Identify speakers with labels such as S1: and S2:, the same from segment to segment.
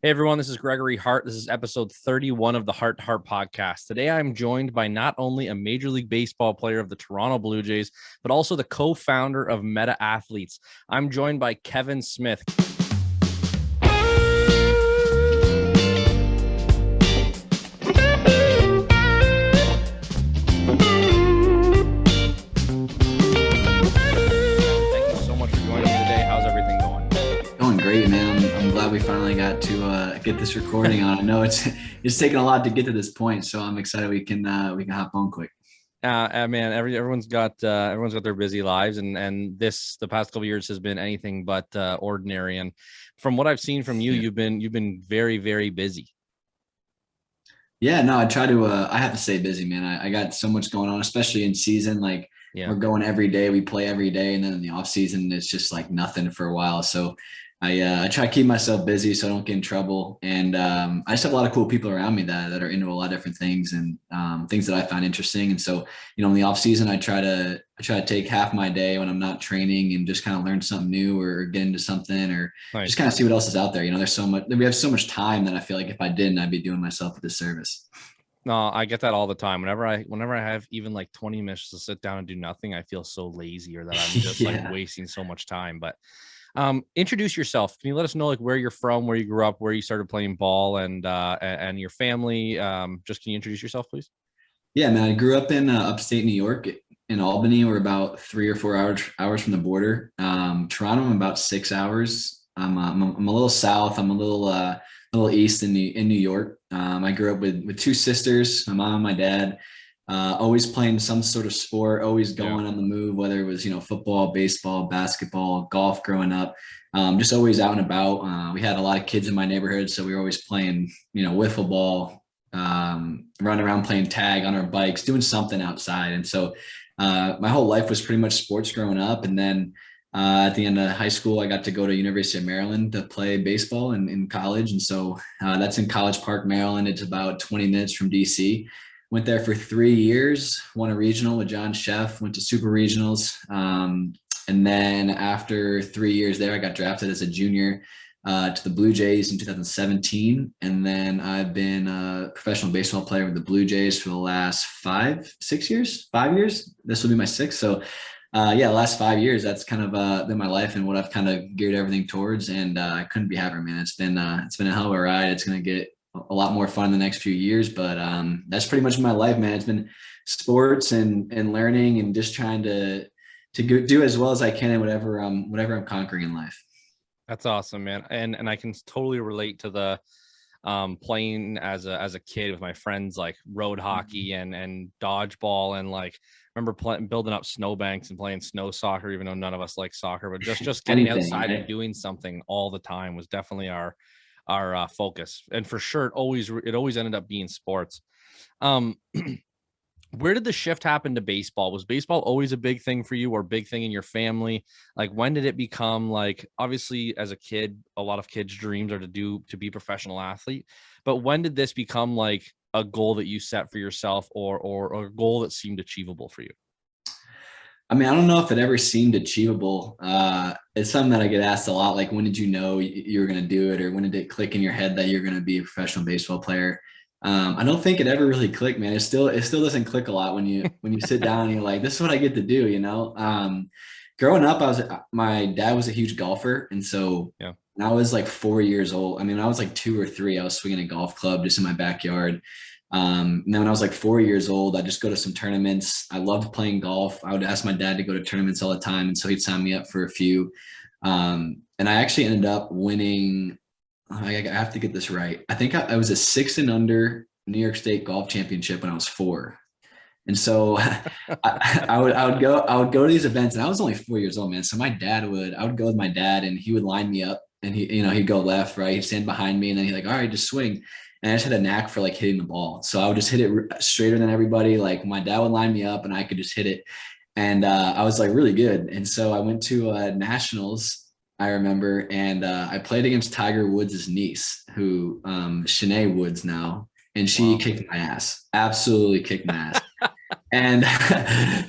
S1: Hey everyone, this is Gregory Hart. This is episode 31 of the Heart2Heart Podcast. Today I'm joined by not only a Major League Baseball player of the Toronto Blue Jays, but also the co-founder of Meta Athletes. I'm joined by Kevin Smith. Thank you so much for joining me today. How's everything going?
S2: Going great, man. I'm glad we finally got to get this recording on. I know it's taken a lot to get to this point, so I'm excited we can hop on quick.
S1: Man, everyone's got their busy lives, and the past couple of years has been anything but ordinary. And from what I've seen from you, you've been very, very busy.
S2: Yeah, no, I try to. I have to stay busy, man. I got so much going on, especially in season. Like
S1: Yeah.
S2: we're going every day, we play every day, and then in the off season, it's just like nothing for a while. So I try to keep myself busy so I don't get in trouble. And I just have a lot of cool people around me that are into a lot of different things and things that I find interesting. And so, in the off season, I try to take half my day when I'm not training and just kind of learn something new or get into something or
S1: Nice.
S2: just kind of see what else is out there. There's so much, we have so much time that I feel like if I didn't, I'd be doing myself a disservice.
S1: No, I get that all the time. Whenever I have even like 20 minutes to sit down and do nothing, I feel so lazy or that I'm just like
S2: Yeah.
S1: wasting so much time. But introduce yourself. Can you let us know like where you're from, where you grew up, where you started playing ball, and your family? Just can you introduce yourself, please?
S2: Yeah, man. I grew up in upstate New York in Albany. We're about 3 or 4 hours from the border. Toronto, I'm about 6 hours. I'm a little south. I'm a little east in New York. I grew up with two sisters, my mom and my dad. Always playing some sort of sport, always
S1: Yeah.
S2: going on the move, whether it was football, baseball, basketball, golf. Growing up, just always out and about. We had a lot of kids in my neighborhood, so we were always playing, wiffle ball, running around playing tag on our bikes, doing something outside. And so my whole life was pretty much sports growing up. And then at the end of high school, I got to go to University of Maryland to play baseball in college. And so that's in College Park, Maryland. It's about 20 minutes from DC. Went there for 3 years, won a regional with John Sheff, went to super regionals. And then after 3 years there, I got drafted as a junior to the Blue Jays in 2017. And then I've been a professional baseball player with the Blue Jays for the last 5 years. This will be my sixth. So yeah, last 5 years, that's kind of been my life and what I've kind of geared everything towards. And I couldn't be happier, man. It's been a hell of a ride. It's going to get a lot more fun in the next few years, but that's pretty much my life, man. It's been sports and learning and just trying to do as well as I can in whatever I'm conquering in life.
S1: That's awesome, man. And I can totally relate to the playing as a kid with my friends, like road hockey and dodgeball, and like remember building up snowbanks and playing snow soccer, even though none of us like soccer, but just getting
S2: Anything,
S1: outside and
S2: right?
S1: doing something all the time was definitely our focus. And for sure, it always ended up being sports. Um, where did the shift happen to baseball? Was baseball always a big thing for you or big thing in your family? Like when did it become, like, obviously as a kid, a lot of kids' dreams are to be a professional athlete, but when did this become like a goal that you set for yourself or a goal that seemed achievable for you?
S2: I mean, I don't know if it ever seemed achievable. It's something that I get asked a lot. Like, when did you know you were going to do it, or when did it click in your head that you're going to be a professional baseball player? I don't think it ever really clicked, man. It still doesn't click a lot when you sit down and you're like, this is what I get to do, growing up, my dad was a huge golfer. And so
S1: Yeah.
S2: when I was like 4 years old, I mean, when I was like 2 or 3, I was swinging a golf club just in my backyard. And then when I was like 4 years old, I just go to some tournaments. I loved playing golf. I would ask my dad to go to tournaments all the time. And so he'd sign me up for a few. And I actually ended up winning. I have to get this right. I think I was a 6 and under New York State golf championship when I was 4. And so I would go to these events, and I was only 4 years old, man. So I would go with my dad, and he would line me up, and he'd go left, right. He'd stand behind me, and then he'd like, all right, just swing. And I just had a knack for like hitting the ball. So I would just hit it straighter than everybody. Like my dad would line me up and I could just hit it. And I was like really good. And so I went to nationals, I remember, and I played against Tiger Woods' niece, who Shanae Woods now, and she
S1: Wow.
S2: kicked my ass, absolutely kicked my ass. And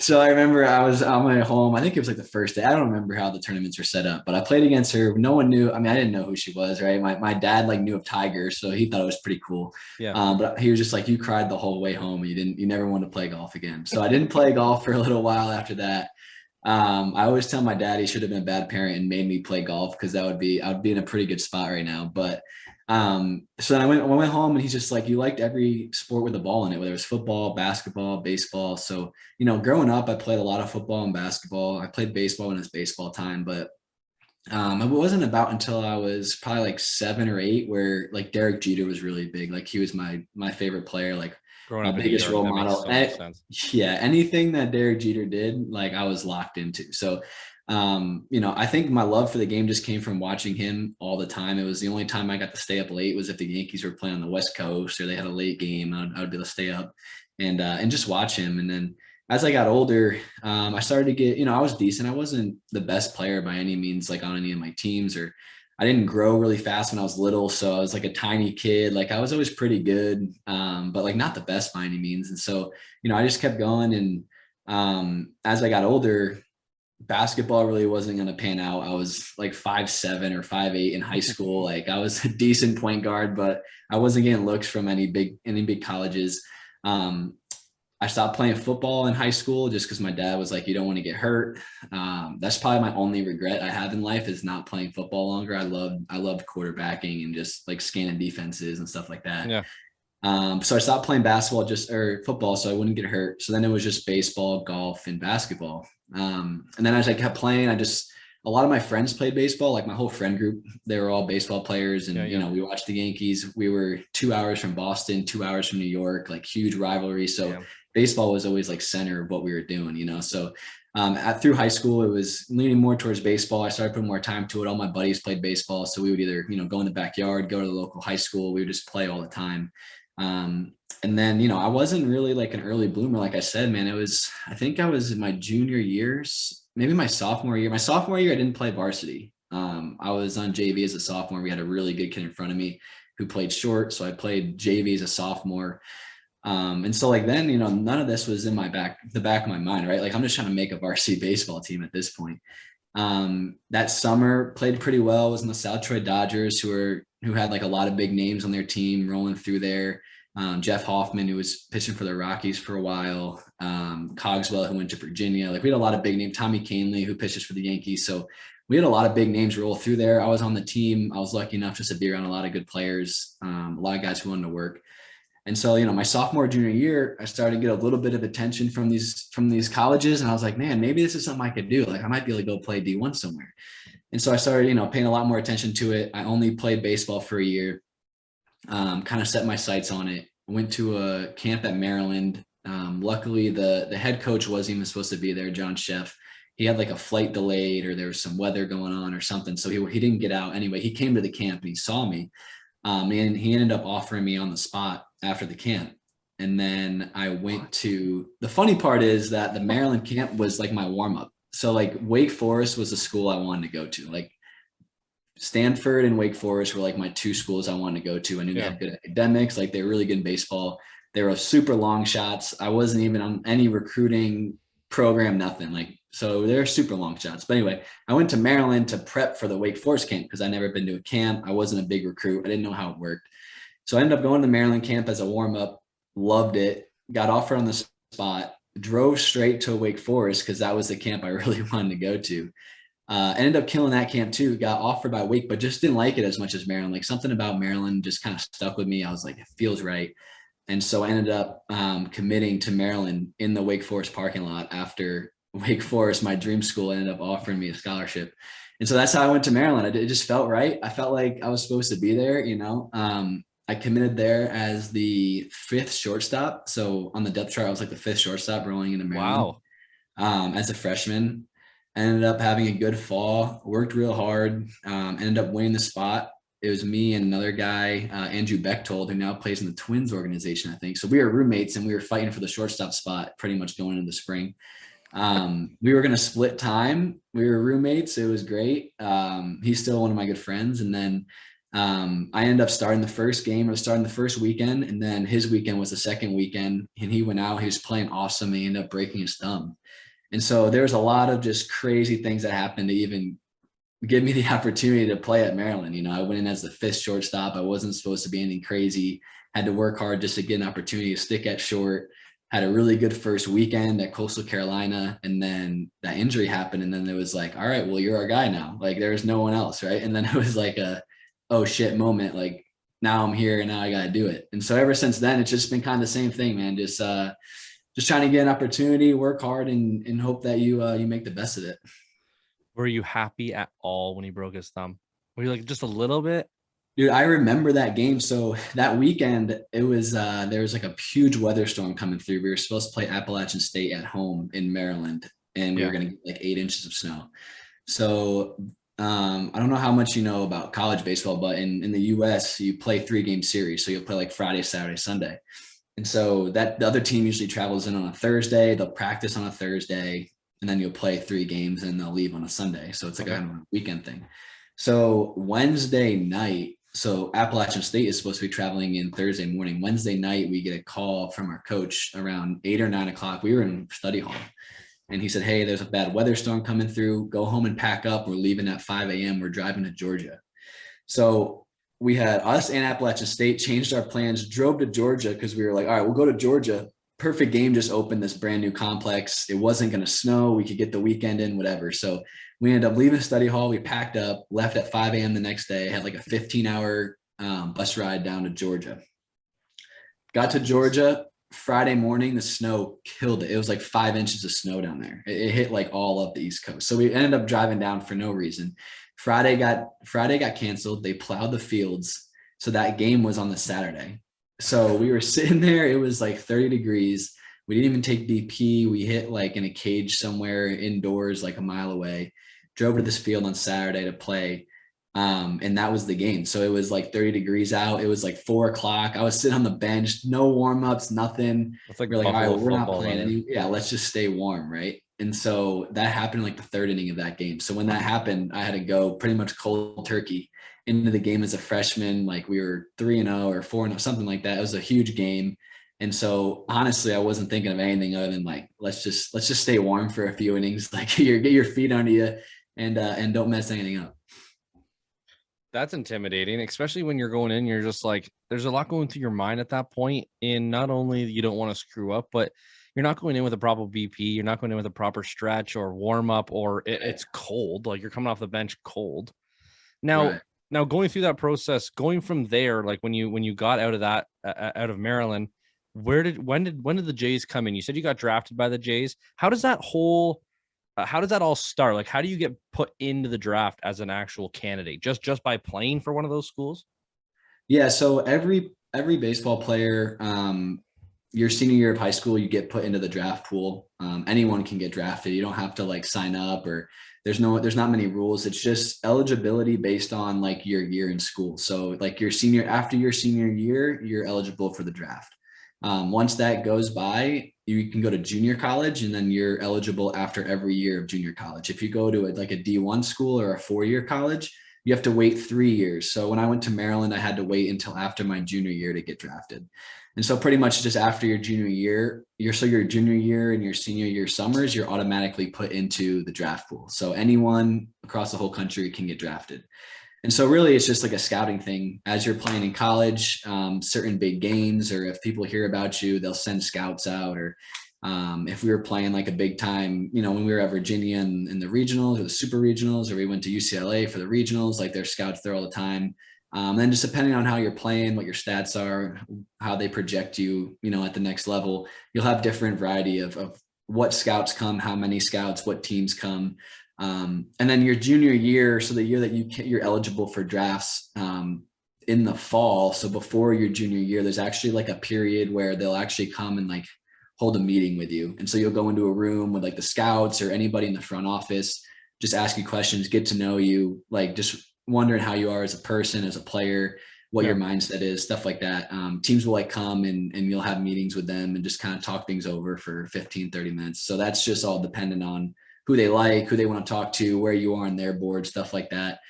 S2: so I remember I was on my home. I think it was like the first day. I don't remember how the tournaments were set up, but I played against her. No one knew. I mean, I didn't know who she was, right? My dad like knew of Tiger, so he thought it was pretty cool.
S1: Yeah.
S2: But he was just like, you cried the whole way home. You never wanted to play golf again. So I didn't play golf for a little while after that. I always tell my dad he should have been a bad parent and made me play golf because I would be in a pretty good spot right now. But so then I went home and he's just like, you liked every sport with a ball in it, whether it was football, basketball, baseball. So, growing up, I played a lot of football and basketball. I played baseball when it was baseball time, but it wasn't about until I was probably like 7 or 8 where like Derek Jeter was really big. Like he was my favorite player, like
S1: Growing
S2: my
S1: up in New
S2: biggest
S1: York,
S2: role
S1: that makes
S2: model.
S1: so much sense.
S2: Yeah, anything that Derek Jeter did, like I was locked into. So I think my love for the game just came from watching him all the time. It was the only time I got to stay up late was if the Yankees were playing on the West Coast or they had a late game. I would be able to stay up and just watch him. And then as I got older, I started to get, I was decent. I wasn't the best player by any means, like on any of my teams, or I didn't grow really fast when I was little. So I was like a tiny kid. Like I was always pretty good, but like not the best by any means. And so, I just kept going. And as I got older, basketball really wasn't going to pan out. I was like 5'7" or 5'8" in high school. Like I was a decent point guard, but I wasn't getting looks from any big colleges. Um, I stopped playing football in high school just because my dad was like, you don't want to get hurt. That's probably my only regret I have in life is not playing football longer. I loved quarterbacking and just like scanning defenses and stuff like that.
S1: Yeah.
S2: So I stopped playing basketball or football so I wouldn't get hurt. So then it was just baseball, golf, and basketball. And then as I kept playing, a lot of my friends played baseball, like my whole friend group, they were all baseball players. And, we watched the Yankees. We were 2 hours from Boston, 2 hours from New York, like huge rivalry. So baseball was always like center of what we were doing. So through high school, it was leaning more towards baseball. I started putting more time to it. All my buddies played baseball. So we would either, go in the backyard, go to the local high school. We would just play all the time. And then, I wasn't really like an early bloomer. Like I said, man, I think I was in my junior years, maybe my sophomore year. My sophomore year, I didn't play varsity. I was on JV as a sophomore. We had a really good kid in front of me who played short. So I played JV as a sophomore. And so like then, none of this was in the back of my mind, right? Like I'm just trying to make a varsity baseball team at this point. That summer played pretty well, was in the South Troy Dodgers who had like a lot of big names on their team rolling through there. Jeff Hoffman, who was pitching for the Rockies for a while, Cogswell, who went to Virginia. Like we had a lot of big names, Tommy Canley, who pitches for the Yankees. So we had a lot of big names roll through there. I was on the team. I was lucky enough just to be around a lot of good players, a lot of guys who wanted to work. And so, my sophomore, junior year, I started to get a little bit of attention from these colleges. And I was like, man, maybe this is something I could do. Like I might be able to go play D1 somewhere. And so I started, paying a lot more attention to it. I only played baseball for a year, kind of set my sights on it. Went to a camp at Maryland. Luckily, the head coach wasn't even supposed to be there, John Sheff. He had like a flight delayed or there was some weather going on or something. So he didn't get out. Anyway, he came to the camp and he saw me. And he ended up offering me on the spot after the camp. And then I went to, the funny part is that the Maryland camp was like my warm up. So like Wake Forest was the school I wanted to go to. Like Stanford and Wake Forest were like my two schools I wanted to go to. I knew they had good academics, like they were really good in baseball. They were super long shots. I wasn't even on any recruiting program, nothing. Like, so they're super long shots. But anyway, I went to Maryland to prep for the Wake Forest camp because I never been to a camp. I wasn't a big recruit. I didn't know how it worked. So I ended up going to the Maryland camp as a warm up, loved it, got offered on the spot, drove straight to Wake Forest because that was the camp I really wanted to go to. Ended up killing that camp too, got offered by Wake, but just didn't like it as much as Maryland. Like something about Maryland just kind of stuck with me. I was like, it feels right. And so I ended up committing to Maryland in the Wake Forest parking lot after Wake Forest, my dream school, ended up offering me a scholarship. And so that's how I went to Maryland. It just felt right. I felt like I was supposed to be there, I committed there as the fifth shortstop. So on the depth chart, I was like the fifth shortstop rolling into Maryland. Wow. As a freshman. Ended up having a good fall, worked real hard, ended up winning the spot. It was me and another guy, Andrew Bechtold, who now plays in the Twins organization, I think. So we were roommates and we were fighting for the shortstop spot pretty much going into the spring. We were going to split time. We were roommates. It was great. He's still one of my good friends. And then I ended up starting the first game or starting the first weekend, and then his weekend was the second weekend, and he went out, he was playing awesome, and he ended up breaking his thumb. And so there was a lot of just crazy things that happened to even give me the opportunity to play at Maryland. You know, I went in as the fifth shortstop. I wasn't supposed to be anything crazy. Had to work hard just to get an opportunity to stick at short. Had a really good first weekend at Coastal Carolina, and then that injury happened, and then it was like, all right, well, you're our guy now. Like there's no one else, right? And then it was like a oh shit moment. Like now I'm here and now I got to do it. And so ever since then, it's just been kind of the same thing, man. Just trying to get an opportunity, work hard, and hope that you make the best of it.
S1: Were you happy at all when he broke his thumb? Were you like just a little bit?
S2: Dude, I remember that game. So that weekend, it was there was like a huge weather storm coming through. We were supposed to play Appalachian State at home in Maryland, and we were going to get like 8 inches of snow. So I don't know how much you know about college baseball, but in the US, you play 3-game series. So you'll play like Friday, Saturday, Sunday. And so that the other team usually travels in on a Thursday. They'll practice on a Thursday, and then you'll play 3 games and they'll leave on a Sunday. So it's like a weekend thing. So Wednesday night, so Appalachian State is supposed to be traveling in Thursday morning. Wednesday night, we get a call from our coach around 8 or 9 o'clock. We were in study hall. And he said, hey, there's a bad weather storm coming through. Go home and pack up. We're leaving at 5 a.m. We're driving to Georgia. So we had us and Appalachian State changed our plans, drove to Georgia because we were like, all right, we'll go to Georgia. Perfect game just opened, this brand new complex. It wasn't going to snow. We could get the weekend in, whatever. So we ended up leaving study hall. We packed up, left at 5 a.m. the next day, had like a 15-hour bus ride down to Georgia. Got to Georgia Friday morning, the snow killed it. It was like 5 inches of snow down there. It hit like all up the East Coast. So we ended up driving down for no reason. Friday got canceled. They plowed the fields. So that game was on the Saturday. So we were sitting there. It was like 30 degrees. We didn't even take BP. We hit like in a cage somewhere indoors, like a mile away. Drove to this field on Saturday to play. And that was the game. So it was like 30 degrees out. It was like 4 o'clock. I was sitting on the bench, no warm-ups, nothing.
S1: It's like
S2: we're like, all right, well, we're not playing
S1: weather.
S2: any. Yeah, let's just stay warm, right? And so that happened like the third inning of that game. So when that happened, I had to go pretty much cold turkey into the game as a freshman. Like we were 3-0 or 4-0, something like that. It was a huge game. And so honestly, I wasn't thinking of anything other than like, let's just stay warm for a few innings, like get your feet under you and don't mess anything up.
S1: That's intimidating, especially when you're going in, you're just like, there's a lot going through your mind at that point. And not only you don't want to screw up, but you're not going in with a proper BP. You're not going in with a proper stretch or warm up, or it's cold. Like you're coming off the bench cold. Now,
S2: Right.
S1: now going through that process, going from there, like when you got out of that, out of Maryland, when did the Jays come in? You said you got drafted by the Jays. How does that all start? Like, how do you get put into the draft as an actual candidate? Just by playing for one of those schools?
S2: Yeah. So every baseball player, your senior year of high school, you get put into the draft pool. Anyone can get drafted. You don't have to like sign up, or there's not many rules. It's just eligibility based on like your year in school. So like after your senior year, you're eligible for the draft. Once that goes by, you can go to junior college, and then you're eligible after every year of junior college. If you go to like a D1 school or a 4-year college, you have to wait 3 years. So when I went to Maryland, I had to wait until after my junior year to get drafted. And so pretty much just after your junior year, your junior year and your senior year summers, you're automatically put into the draft pool. So anyone across the whole country can get drafted. And so really it's just like a scouting thing as you're playing in college, certain big games, or if people hear about you, they'll send scouts out. Or if we were playing like a big time, when we were at Virginia in the regionals or the super regionals, or we went to UCLA for the regionals, like there's scouts there all the time. Then just depending on how you're playing, what your stats are, how they project you, at the next level, you'll have different variety of what scouts come, how many scouts, what teams come. And then your junior year, so the year that you're eligible for drafts in the fall. So before your junior year, there's actually like a period where they'll actually come and like hold a meeting with you. And so you'll go into a room with like the scouts or anybody in the front office, just ask you questions, get to know you, like just wondering how you are as a person, as a player, what your mindset is, stuff like that. Teams will like come and you'll have meetings with them and just kind of talk things over for 15, 30 minutes. So that's just all dependent on who they like, who they want to talk to, where you are on their board, stuff like that.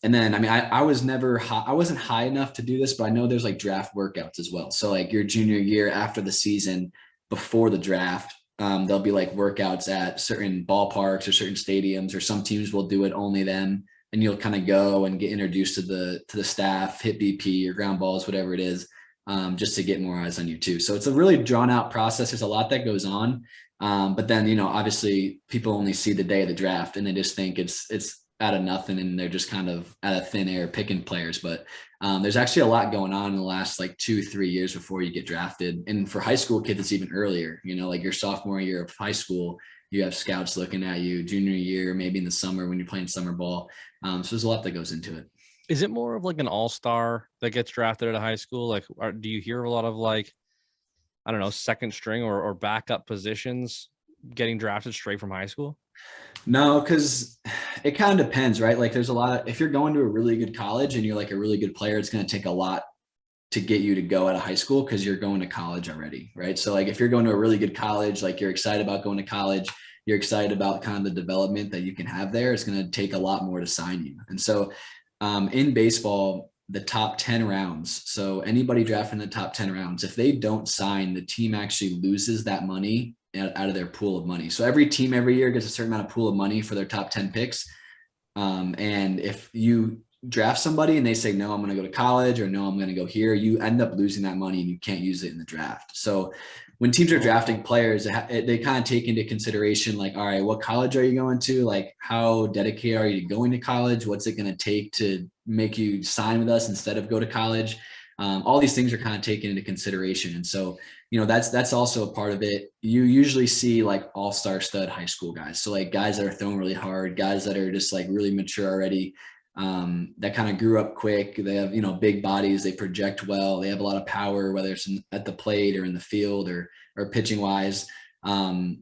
S2: And then, I mean, I was never high, I wasn't high enough to do this, but I know there's like draft workouts as well. So like your junior year after the season, before the draft, there'll be like workouts at certain ballparks or certain stadiums, or some teams will do it only them. And you'll kind of go and get introduced to the staff, hit BP or ground balls, whatever it is, just to get more eyes on you too. So it's a really drawn out process. There's a lot that goes on. But then, you know, obviously people only see the day of the draft and they just think it's out of nothing and they're just kind of out of thin air picking players. But there's actually a lot going on in the last like 2-3 years before you get drafted. And for high school kids, it's even earlier, you know, like your sophomore year of high school, you have scouts looking at you. Junior year, maybe in the summer when you're playing summer ball. So there's a lot that goes into it.
S1: Is it more of like an all-star that gets drafted at a high school? Like, do you hear a lot of like, I don't know, second string or backup positions getting drafted straight from high school?
S2: No, because it kind of depends, right? Like there's a lot of, if you're going to a really good college and you're like a really good player, it's going to take a lot to get you to go out of high school because you're going to college already, right? So like if you're going to a really good college, like you're excited about going to college, you're excited about kind of the development that you can have there, it's going to take a lot more to sign you. And so in baseball, the top 10 rounds, so anybody drafted in the top 10 rounds, if they don't sign, the team actually loses that money out of their pool of money. So every team every year gets a certain amount of pool of money for their top 10 picks. And if you draft somebody and they say, no, I'm going to go to college, or no, I'm going to go here, you end up losing that money and you can't use it in the draft. So when teams are drafting players, they kind of take into consideration, like, all right, what college are you going to? Like, how dedicated are you to going to college? What's it going to take to make you sign with us instead of go to college? All these things are kind of taken into consideration. And so, you know, that's also a part of it. You usually see like all-star stud high school guys. So like guys that are throwing really hard, guys that are just like really mature already, that kind of grew up quick. They have, you know, big bodies, they project well, they have a lot of power, whether it's at the plate or in the field or pitching wise. And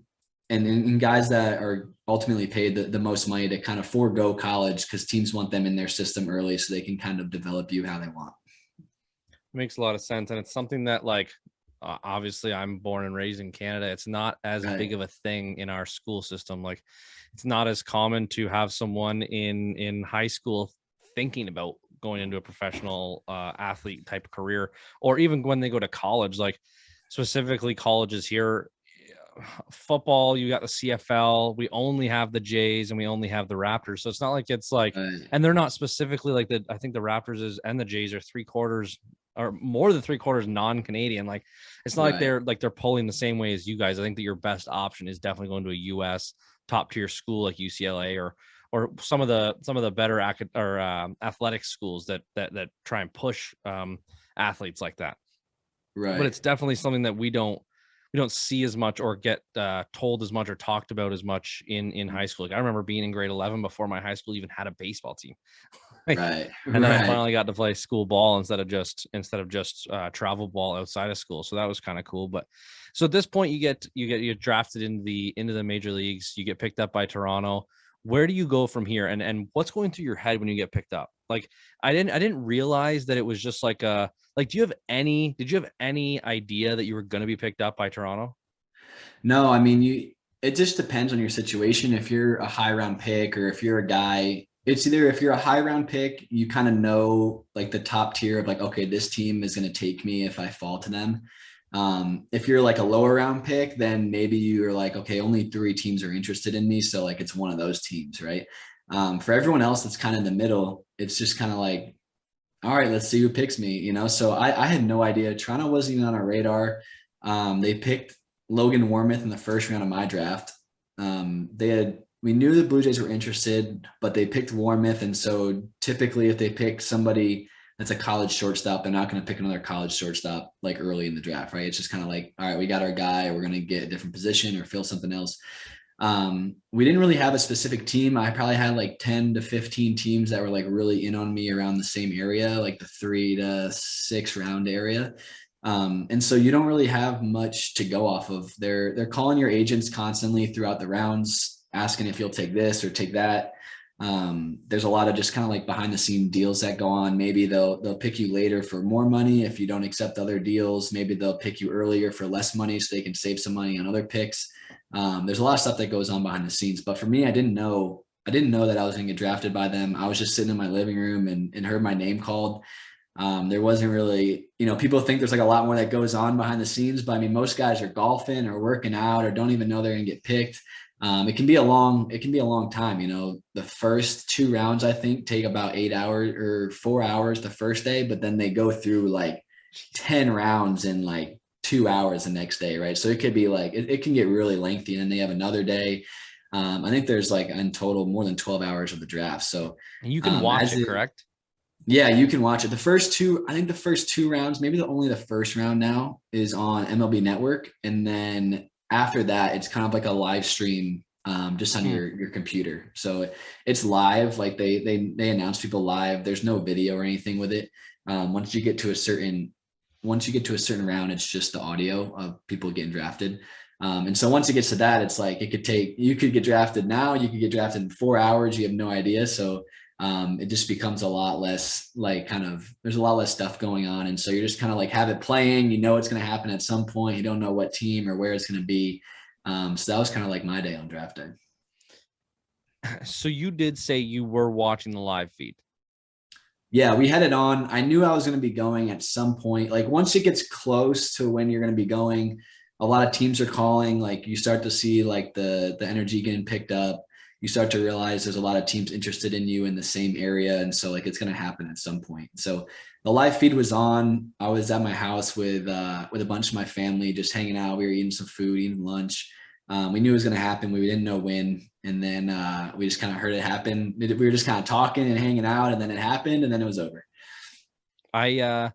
S2: guys that are ultimately paid the most money to kind of forego college because teams want them in their system early so they can kind of develop you how they want.
S1: Makes a lot of sense. And it's something that like, obviously I'm born and raised in Canada. It's not as big of a thing in our school system. Like it's not as common to have someone in high school thinking about going into a professional athlete type of career, or even when they go to college, like specifically colleges here, football, you got the CFL, we only have the Jays and we only have the Raptors. So it's not like it's like, and they're not specifically like I think the Raptors and the Jays are 3/4 or more than 3/4 non-Canadian. Like it's not like they're pulling the same way as you guys. I think that your best option is definitely going to a US top tier school like UCLA or some of the better athletic schools that try and push athletes like that.
S2: Right.
S1: But it's definitely something that we don't see as much or get told as much or talked about as much in high school. Like I remember being in grade 11 before my high school even had a baseball team. And then I finally got to play school ball instead of just travel ball outside of school. So that was kind of cool. But so at this point, you get drafted into the major leagues. You get picked up by Toronto. Where do you go from here? And what's going through your head when you get picked up? Like I didn't realize that it was just like did you have any idea that you were going to be picked up by Toronto?
S2: No, I mean, it just depends on your situation. If you're a high round pick or if you're a guy, it's either if you're a high round pick, you kind of know like the top tier of like, okay, this team is going to take me if I fall to them. If you're like a lower round pick, then maybe you're like, okay, only 3 teams are interested in me. So like, it's one of those teams, right? For everyone else that's kind of in the middle, it's just kind of like, all right, let's see who picks me, you know? So I had no idea. Toronto wasn't even on our radar. They picked Logan Warmouth in the first round of my draft. We knew the Blue Jays were interested, but they picked Warmouth. And so typically if they pick somebody that's a college shortstop, they're not going to pick another college shortstop like early in the draft, right? It's just kind of like, all right, we got our guy, we're going to get a different position or fill something else. We didn't really have a specific team. I probably had like 10 to 15 teams that were like really in on me around the same area, like the 3 to 6 round area. And so you don't really have much to go off of. They're calling your agents constantly throughout the rounds, asking if you'll take this or take that. There's a lot of just kind of like behind the scene deals that go on. Maybe they'll pick you later for more money if you don't accept other deals. Maybe they'll pick you earlier for less money so they can save some money on other picks. There's a lot of stuff that goes on behind the scenes, but for me, I didn't know I didn't know that I was going to get drafted by them. I was just sitting in my living room and heard my name called. There wasn't really, people think there's like a lot more that goes on behind the scenes, but I mean, most guys are golfing or working out or don't even know they're going to get picked. It can be a long time. The first 2 rounds, I think, take about 8 hours or 4 hours the first day, but then they go through like 10 rounds in like 2 hours the next day. Right. So it could be like, it can get really lengthy, and then they have another day. I think there's like in total more than 12 hours of the draft. So
S1: And you can watch
S2: as
S1: it,
S2: it,
S1: correct?
S2: yeah, you can watch it. I think the first 2 rounds, maybe only the first round now is on MLB Network. And then after that, it's kind of like a live stream just on your computer. So it's live. Like they announce people live. There's no video or anything with it. Once you get to a certain round, it's just the audio of people getting drafted. And so once it gets to that, it's like you could get drafted now, you could get drafted in 4 hours. You have no idea. So it just becomes a lot less there's a lot less stuff going on. And so you're just kind of like have it playing, it's going to happen at some point. You don't know what team or where it's going to be. So that was kind of like my day on draft day.
S1: So you did say you were watching the live feed.
S2: Yeah, we had it on. I knew I was going to be going at some point. Like once it gets close to when you're going to be going, a lot of teams are calling. Like you start to see like the energy getting picked up. You start to realize there's a lot of teams interested in you in the same area. And so like it's going to happen at some point. So the live feed was on. I was at my house with a bunch of my family, just hanging out. We were eating some food, eating lunch. We knew it was going to happen. We didn't know when. And then we just kind of heard it happen. We were just kind of talking and hanging out, and then it happened, and then it was over.
S1: I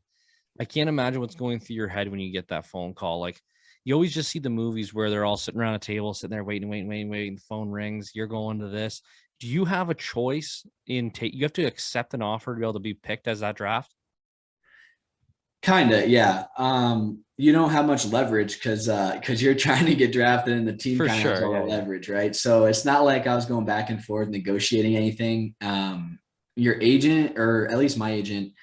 S1: can't imagine what's going through your head when you get that phone call. Like you always just see the movies where they're all sitting around a table, sitting there waiting. The phone rings. You're going to this. Do you have a choice you have to accept an offer to be able to be picked as that draft?
S2: Kind of, yeah. You don't have much leverage because you're trying to get drafted, and the team
S1: For
S2: kind of has
S1: sure.
S2: all the
S1: Yeah.
S2: leverage, right? So it's not like I was going back and forth negotiating anything. Your agent, or at least my agent,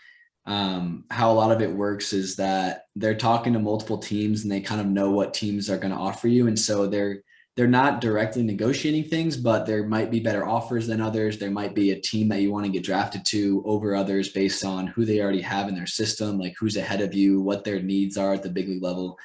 S2: how a lot of it works is that they're talking to multiple teams, and they kind of know what teams are going to offer you, and so they're not directly negotiating things, but there might be better offers than others. There might be a team that you want to get drafted to over others based on who they already have in their system, like who's ahead of you, what their needs are at the big league level.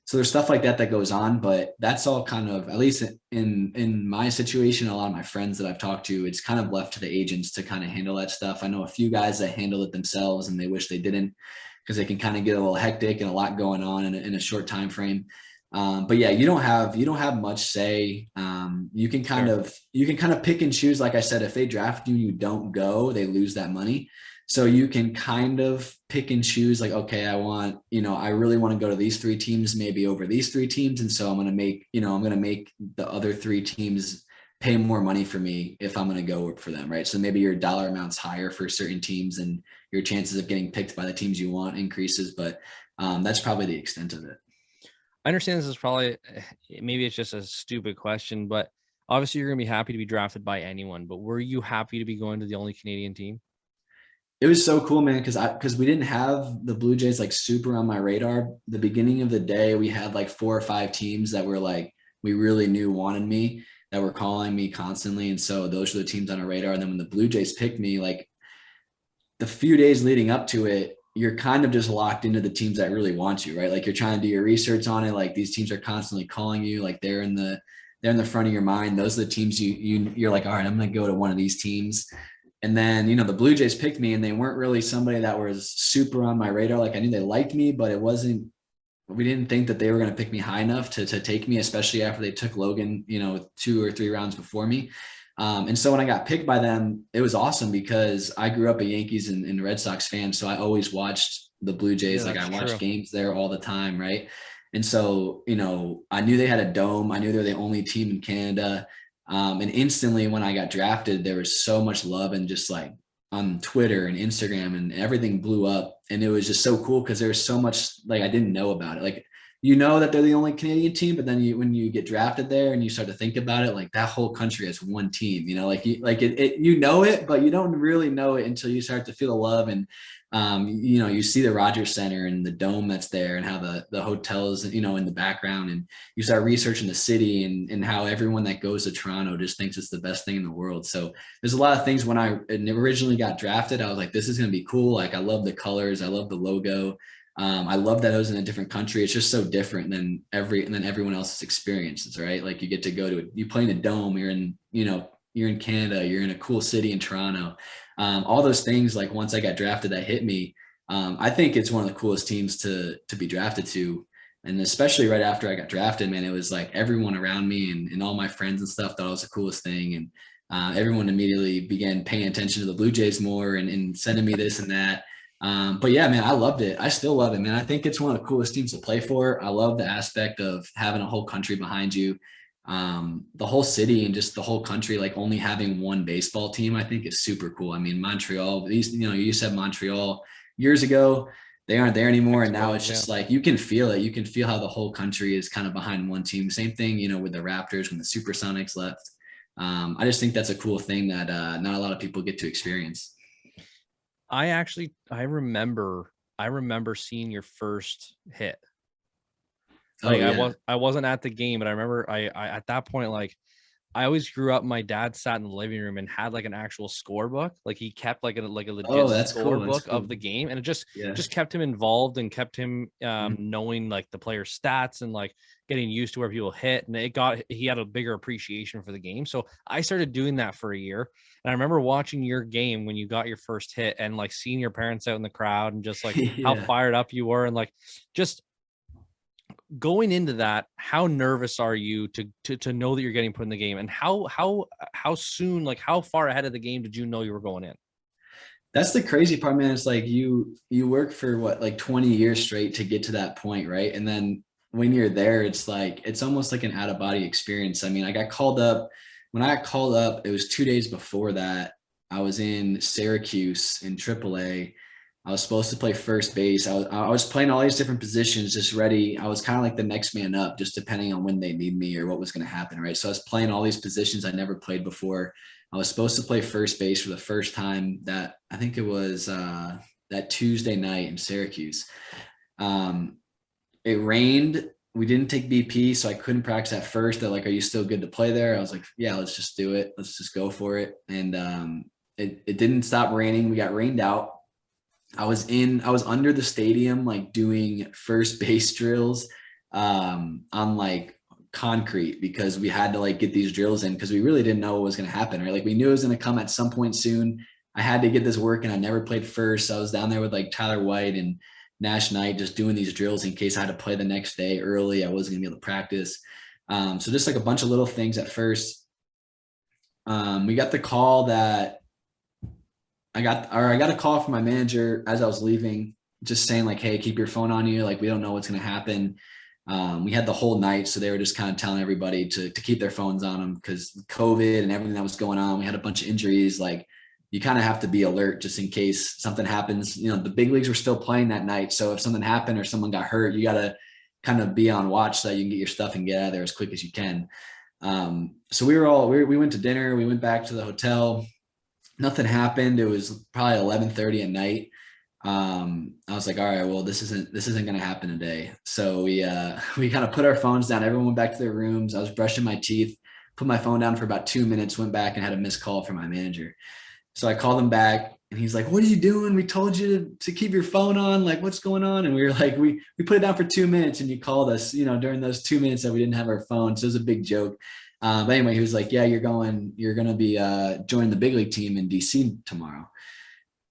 S2: So there's stuff like that goes on, but that's all kind of, at least in my situation, a lot of my friends that I've talked to, it's kind of left to the agents to kind of handle that stuff. I know a few guys that handle it themselves, and they wish they didn't, because they can kind of get a little hectic and a lot going on in a short time frame. But yeah, you don't have much say. You can kind of pick and choose. Like I said, if they draft you and you don't go, they lose that money. So you can kind of pick and choose, like, okay, I really want to go to these 3 teams, maybe over these 3 teams. And so I'm going to make the other 3 teams pay more money for me if I'm going to go for them. Right. So maybe your dollar amount's higher for certain teams, and your chances of getting picked by the teams you want increases. But that's probably the extent of it.
S1: I understand this is probably, maybe it's just a stupid question, but obviously you're going to be happy to be drafted by anyone, but were you happy to be going to the only Canadian team?
S2: It was so cool, man, because we didn't have the Blue Jays like super on my radar. The beginning of the day, we had like 4 or 5 teams that were like, we really knew wanted me, that were calling me constantly. And so those are the teams on our radar. And then when the Blue Jays picked me, like the few days leading up to it, you're kind of just locked into the teams that really want you, right? Like you're trying to do your research on it. Like these teams are constantly calling you, like they're in the front of your mind. Those are the teams you're like, all right, I'm going to go to one of these teams. And then, the Blue Jays picked me, and they weren't really somebody that was super on my radar. Like I knew they liked me, but we didn't think that they were going to pick me high enough to take me, especially after they took Logan, 2 or 3 rounds before me. And so when I got picked by them, it was awesome because I grew up a Yankees and Red Sox fan. So I always watched the Blue Jays.
S1: Yeah,
S2: like I watched
S1: true.
S2: games there all the time. Right. And so, I knew they had a dome. I knew they were the only team in Canada. And instantly when I got drafted, there was so much love, and just like on Twitter and Instagram, and everything blew up. And it was just so cool because there was so much like I didn't know about it. Like, that they're the only Canadian team, but then when you get drafted there and you start to think about it, like that whole country has one team, but you don't really know it until you start to feel the love. And You see the Rogers Center and the dome that's there and how the hotels, in the background, and you start researching the city and how everyone that goes to Toronto just thinks it's the best thing in the world. So there's a lot of things. When I originally got drafted, I was like, this is going to be cool. Like, I love the colors. I love the logo. I love that I was in a different country. It's just so different than everyone else's experiences, right? Like, you get to go to you play in a dome. You're in Canada. You're in a cool city in Toronto. All those things, like, once I got drafted, that hit me. I think it's one of the coolest teams to be drafted to. And especially right after I got drafted, man, it was like everyone around me and all my friends and stuff thought it was the coolest thing. And everyone immediately began paying attention to the Blue Jays more and sending me this and that. But yeah, man, I loved it. I still love it, man. I think it's one of the coolest teams to play for. I love the aspect of having a whole country behind you. The whole city and just the whole country, like, only having one baseball team, I think is super cool. I mean, Montreal, you used to have Montreal years ago. They aren't there anymore. And now it's just like, you can feel it. You can feel how the whole country is kind of behind one team. Same thing, with the Raptors when the Supersonics left. I just think that's a cool thing that not a lot of people get to experience.
S1: I remember seeing your first hit.
S2: Like,
S1: I wasn't at the game, but I remember I at that point, like, I always grew up. My dad sat in the living room and had like an actual scorebook. Like, he kept like a legit scorebook of the game, and it just kept him involved and kept him knowing like the player's stats and like getting used to where people hit. And he had a bigger appreciation for the game. So I started doing that for a year. And I remember watching your game when you got your first hit and like seeing your parents out in the crowd and just like how fired up you were, and like just going into that, how nervous are you to know that you're getting put in the game, and how soon, like, how far ahead of the game did you know you were going in?
S2: That's the crazy part, man. It's like you work for like 20 years straight to get to that point, right? And then when you're there, it's like, it's almost like an out of body experience. I mean, I got called up. When I got called up, it was 2 days before that. I was in Syracuse in AAA. I was supposed to play first base. I was playing all these different positions, just ready. I was kind of like the next man up, just depending on when they need me or what was going to happen, right? So I was playing all these positions I never played before. I was supposed to play first base for the first time that, I think it was that Tuesday night in Syracuse. It rained. We didn't take BP, so I couldn't practice at first. They're like, "Are you still good to play there?" I was like, "Yeah, let's just do it. Let's just go for it." And it didn't stop raining. We got rained out. I was under the stadium, like, doing first base drills on like concrete, because we had to like get these drills in, because we really didn't know what was going to happen, right? Like, we knew it was going to come at some point soon. I had to get this work, and I never played first. So I was down there with like Tyler White and Nash Knight, just doing these drills in case I had to play the next day early. I wasn't gonna be able to practice. So just like a bunch of little things at first. We got the call that I got a call from my manager as I was leaving, just saying like, "Hey, keep your phone on you. Like, we don't know what's going to happen." We had the whole night, so they were just kind of telling everybody to keep their phones on them, because COVID and everything that was going on. We had a bunch of injuries. Like, you kind of have to be alert just in case something happens. The big leagues were still playing that night, so if something happened or someone got hurt, you got to kind of be on watch so that you can get your stuff and get out of there as quick as you can. So we went to dinner. We went back to the hotel. Nothing happened. It was probably 11:30 at night. I was like, all right, well, this isn't going to happen today. So we kind of put our phones down. Everyone went back to their rooms. I was brushing my teeth, put my phone down for about 2 minutes, went back and had a missed call from my manager. So I called him back, and he's like, "What are you doing? We told you to keep your phone on. Like, what's going on?" And we were like, we put it down for 2 minutes, and you called us, during those 2 minutes that we didn't have our phone. So it was a big joke. But anyway, he was like, "Yeah, you're going to be joining the big league team in DC tomorrow.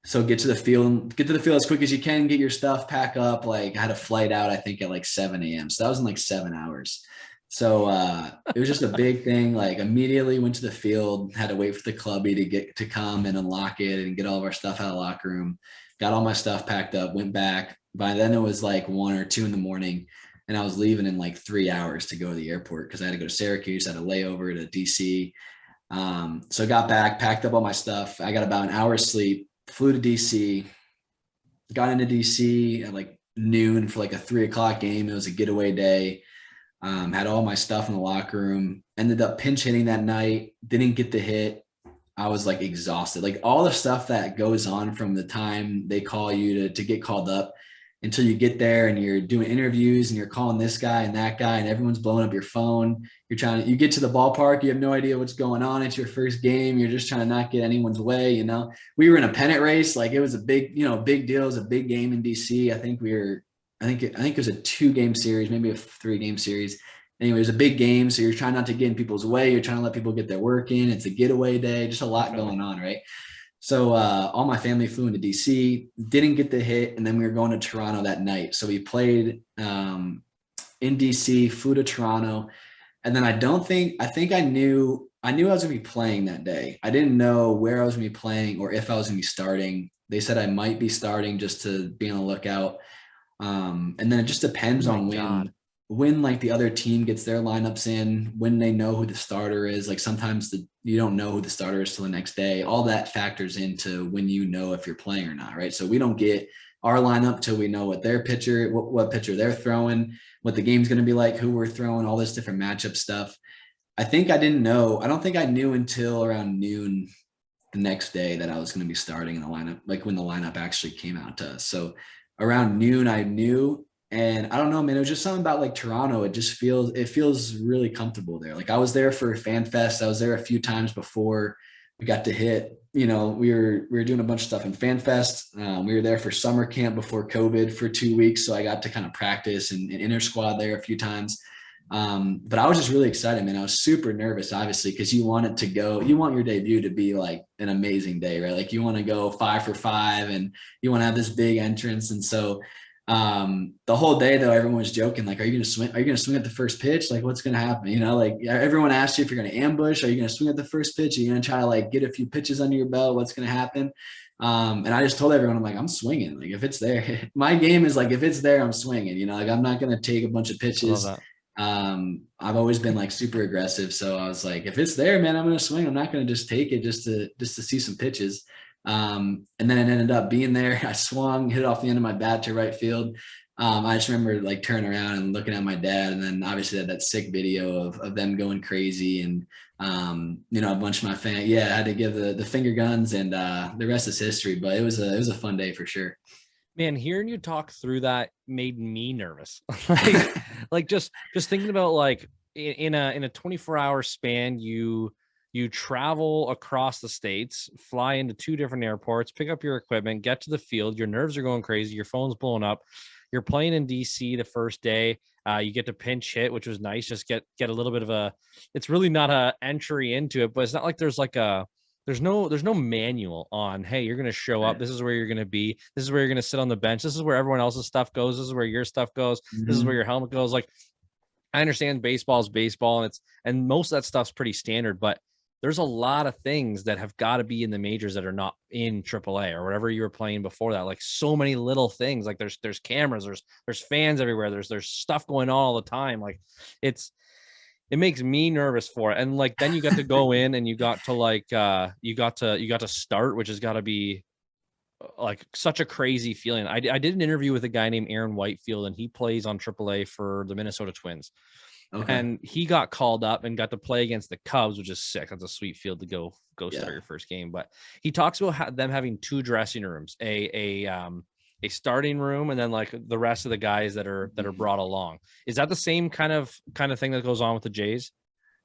S2: So get to the field as quick as you can, get your stuff, pack up." Like, I had a flight out, I think, at like 7 a.m. So that was in like 7 hours. So it was just a big thing. Like, immediately went to the field, had to wait for the clubby to come and unlock it and get all of our stuff out of the locker room. Got all my stuff packed up, went back. By then it was like 1 or 2 in the morning, and I was leaving in like 3 hours to go to the airport, because I had to go to Syracuse, had a layover to DC. So I got back, packed up all my stuff. I got about an hour's sleep, flew to DC, got into DC at like noon for like a 3:00 game. It was a getaway day. Had all my stuff in the locker room, ended up pinch hitting that night, didn't get the hit. I was like exhausted. Like all the stuff that goes on from the time they call you to get called up until you get there and you're doing interviews and you're calling this guy and that guy and everyone's blowing up your phone. You get to the ballpark, you have no idea what's going on. It's your first game. You're just trying to not get anyone's way. You know, we were in a pennant race. Like it was a big, big deal. It was a big game in DC. I think it was a 2-game series, maybe a 3-game series. Anyway, it was a big game. So you're trying not to get in people's way. You're trying to let people get their work in. It's a getaway day, just a lot going on. Right. So all my family flew into DC, didn't get the hit, and then we were going to Toronto that night. So we played in DC, flew to Toronto, and then I think I knew I was going to be playing that day. I didn't know where I was going to be playing or if I was going to be starting. They said I might be starting just to be on the lookout, and then it just depends on when like the other team gets their lineups in, when they know who the starter is. Like sometimes you don't know who the starter is till the next day. All that factors into when you know if you're playing or not, right? So we don't get our lineup till we know what their pitcher, what pitcher they're throwing, what the game's going to be like, who we're throwing, all this different matchup stuff. I don't think I knew until around noon the next day that I was going to be starting in the lineup, like when the lineup actually came out to us. So around noon I knew. And I don't know, man, it was just something about like Toronto. It feels really comfortable there. Like I was there for Fan Fest. I was there a few times before we got to hit. We were doing a bunch of stuff in Fan Fest. We were there for summer camp before COVID for 2 weeks. So I got to kind of practice and inter squad there a few times. But I was just really excited, man. I was super nervous, obviously, because you want your debut to be like an amazing day, right? Like you want to go 5 for 5 and you want to have this big entrance. And so the whole day though, everyone was joking, like, are you going to swing at the first pitch? Like what's going to happen? Like everyone asked you if you're going to ambush, are you going to swing at the first pitch? Are you going to try to like get a few pitches under your belt? What's going to happen? And I just told everyone, I'm like, I'm swinging. Like if it's there, my game is like, if it's there, I'm swinging, like I'm not going to take a bunch of pitches. I've always been like super aggressive. So I was like, if it's there, man, I'm going to swing. I'm not going to just take it just to see some pitches. And then it ended up being there. I swung, hit it off the end of my bat to right field. I just remember like turning around and looking at my dad, and then obviously that sick video of them going crazy, and a bunch of my fans. Yeah, I had to give the finger guns, and the rest is history. But it was a fun day for sure.
S1: Man, hearing you talk through that made me nervous. like just thinking about like in a 24-hour span, you travel across the states, fly into 2 different airports, pick up your equipment, get to the field. Your nerves are going crazy. Your phone's blowing up. You're playing in DC the first day. You get to pinch hit, which was nice. Just get a little bit of it's really not a entry into it, but it's not like there's no manual on, hey, you're going to show up. This is where you're going to be. This is where you're going to sit on the bench. This is where everyone else's stuff goes. This is where your stuff goes. Mm-hmm. This is where your helmet goes. Like, I understand baseball is baseball, and most of that stuff's pretty standard, but there's a lot of things that have got to be in the majors that are not in AAA or whatever you were playing before that. Like so many little things, like there's cameras, there's fans everywhere. There's stuff going on all the time. Like it makes me nervous for it. And like, then you got to go in and you got to start, which has got to be like such a crazy feeling. I did an interview with a guy named Aaron Whitefield, and he plays on AAA for the Minnesota Twins. Okay. And he got called up and got to play against the Cubs, which is sick. That's a sweet field to go start your first game. But he talks about them having 2 dressing rooms, a starting room, and then like the rest of the guys that are brought along. Is that the same kind of thing that goes on with the Jays?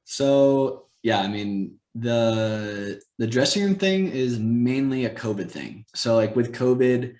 S2: So yeah, I mean the dressing room thing is mainly a COVID thing. So like with COVID,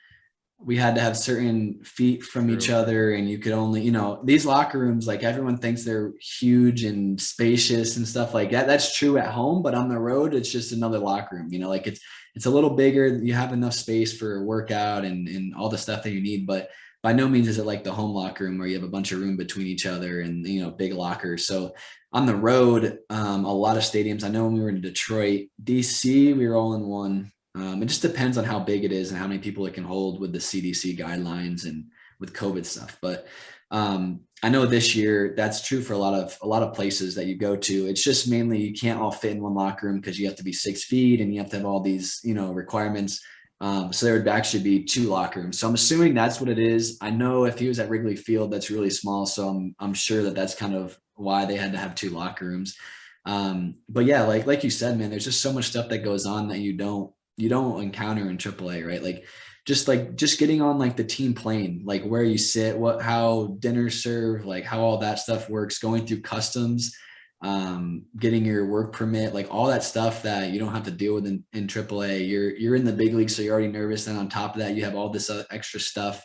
S2: we had to have certain feet from each other, and you could only, these locker rooms, like everyone thinks they're huge and spacious and stuff like that. That's true at home, but on the road, it's just another locker room, like it's a little bigger. You have enough space for a workout and all the stuff that you need, but by no means is it like the home locker room where you have a bunch of room between each other and, big lockers. So on the road, a lot of stadiums, I know when we were in Detroit, DC, we were all in one. It just depends on how big it is and how many people it can hold with the CDC guidelines and with COVID stuff. But I know this year that's true for a lot of places that you go to. It's just mainly you can't all fit in one locker room because you have to be 6 feet and you have to have all these, requirements. So there would actually be 2 locker rooms. So I'm assuming that's what it is. I know if he was at Wrigley Field, that's really small. So I'm sure that's kind of why they had to have 2 locker rooms. But yeah, like you said, man, there's just so much stuff that goes on that you don't encounter in AAA, right? Just getting on like the team plane, like where you sit, how dinner's served, like how all that stuff works, going through customs, getting your work permit, like all that stuff that you don't have to deal with in AAA. You're in the big league, so you're already nervous. And on top of that, you have all this extra stuff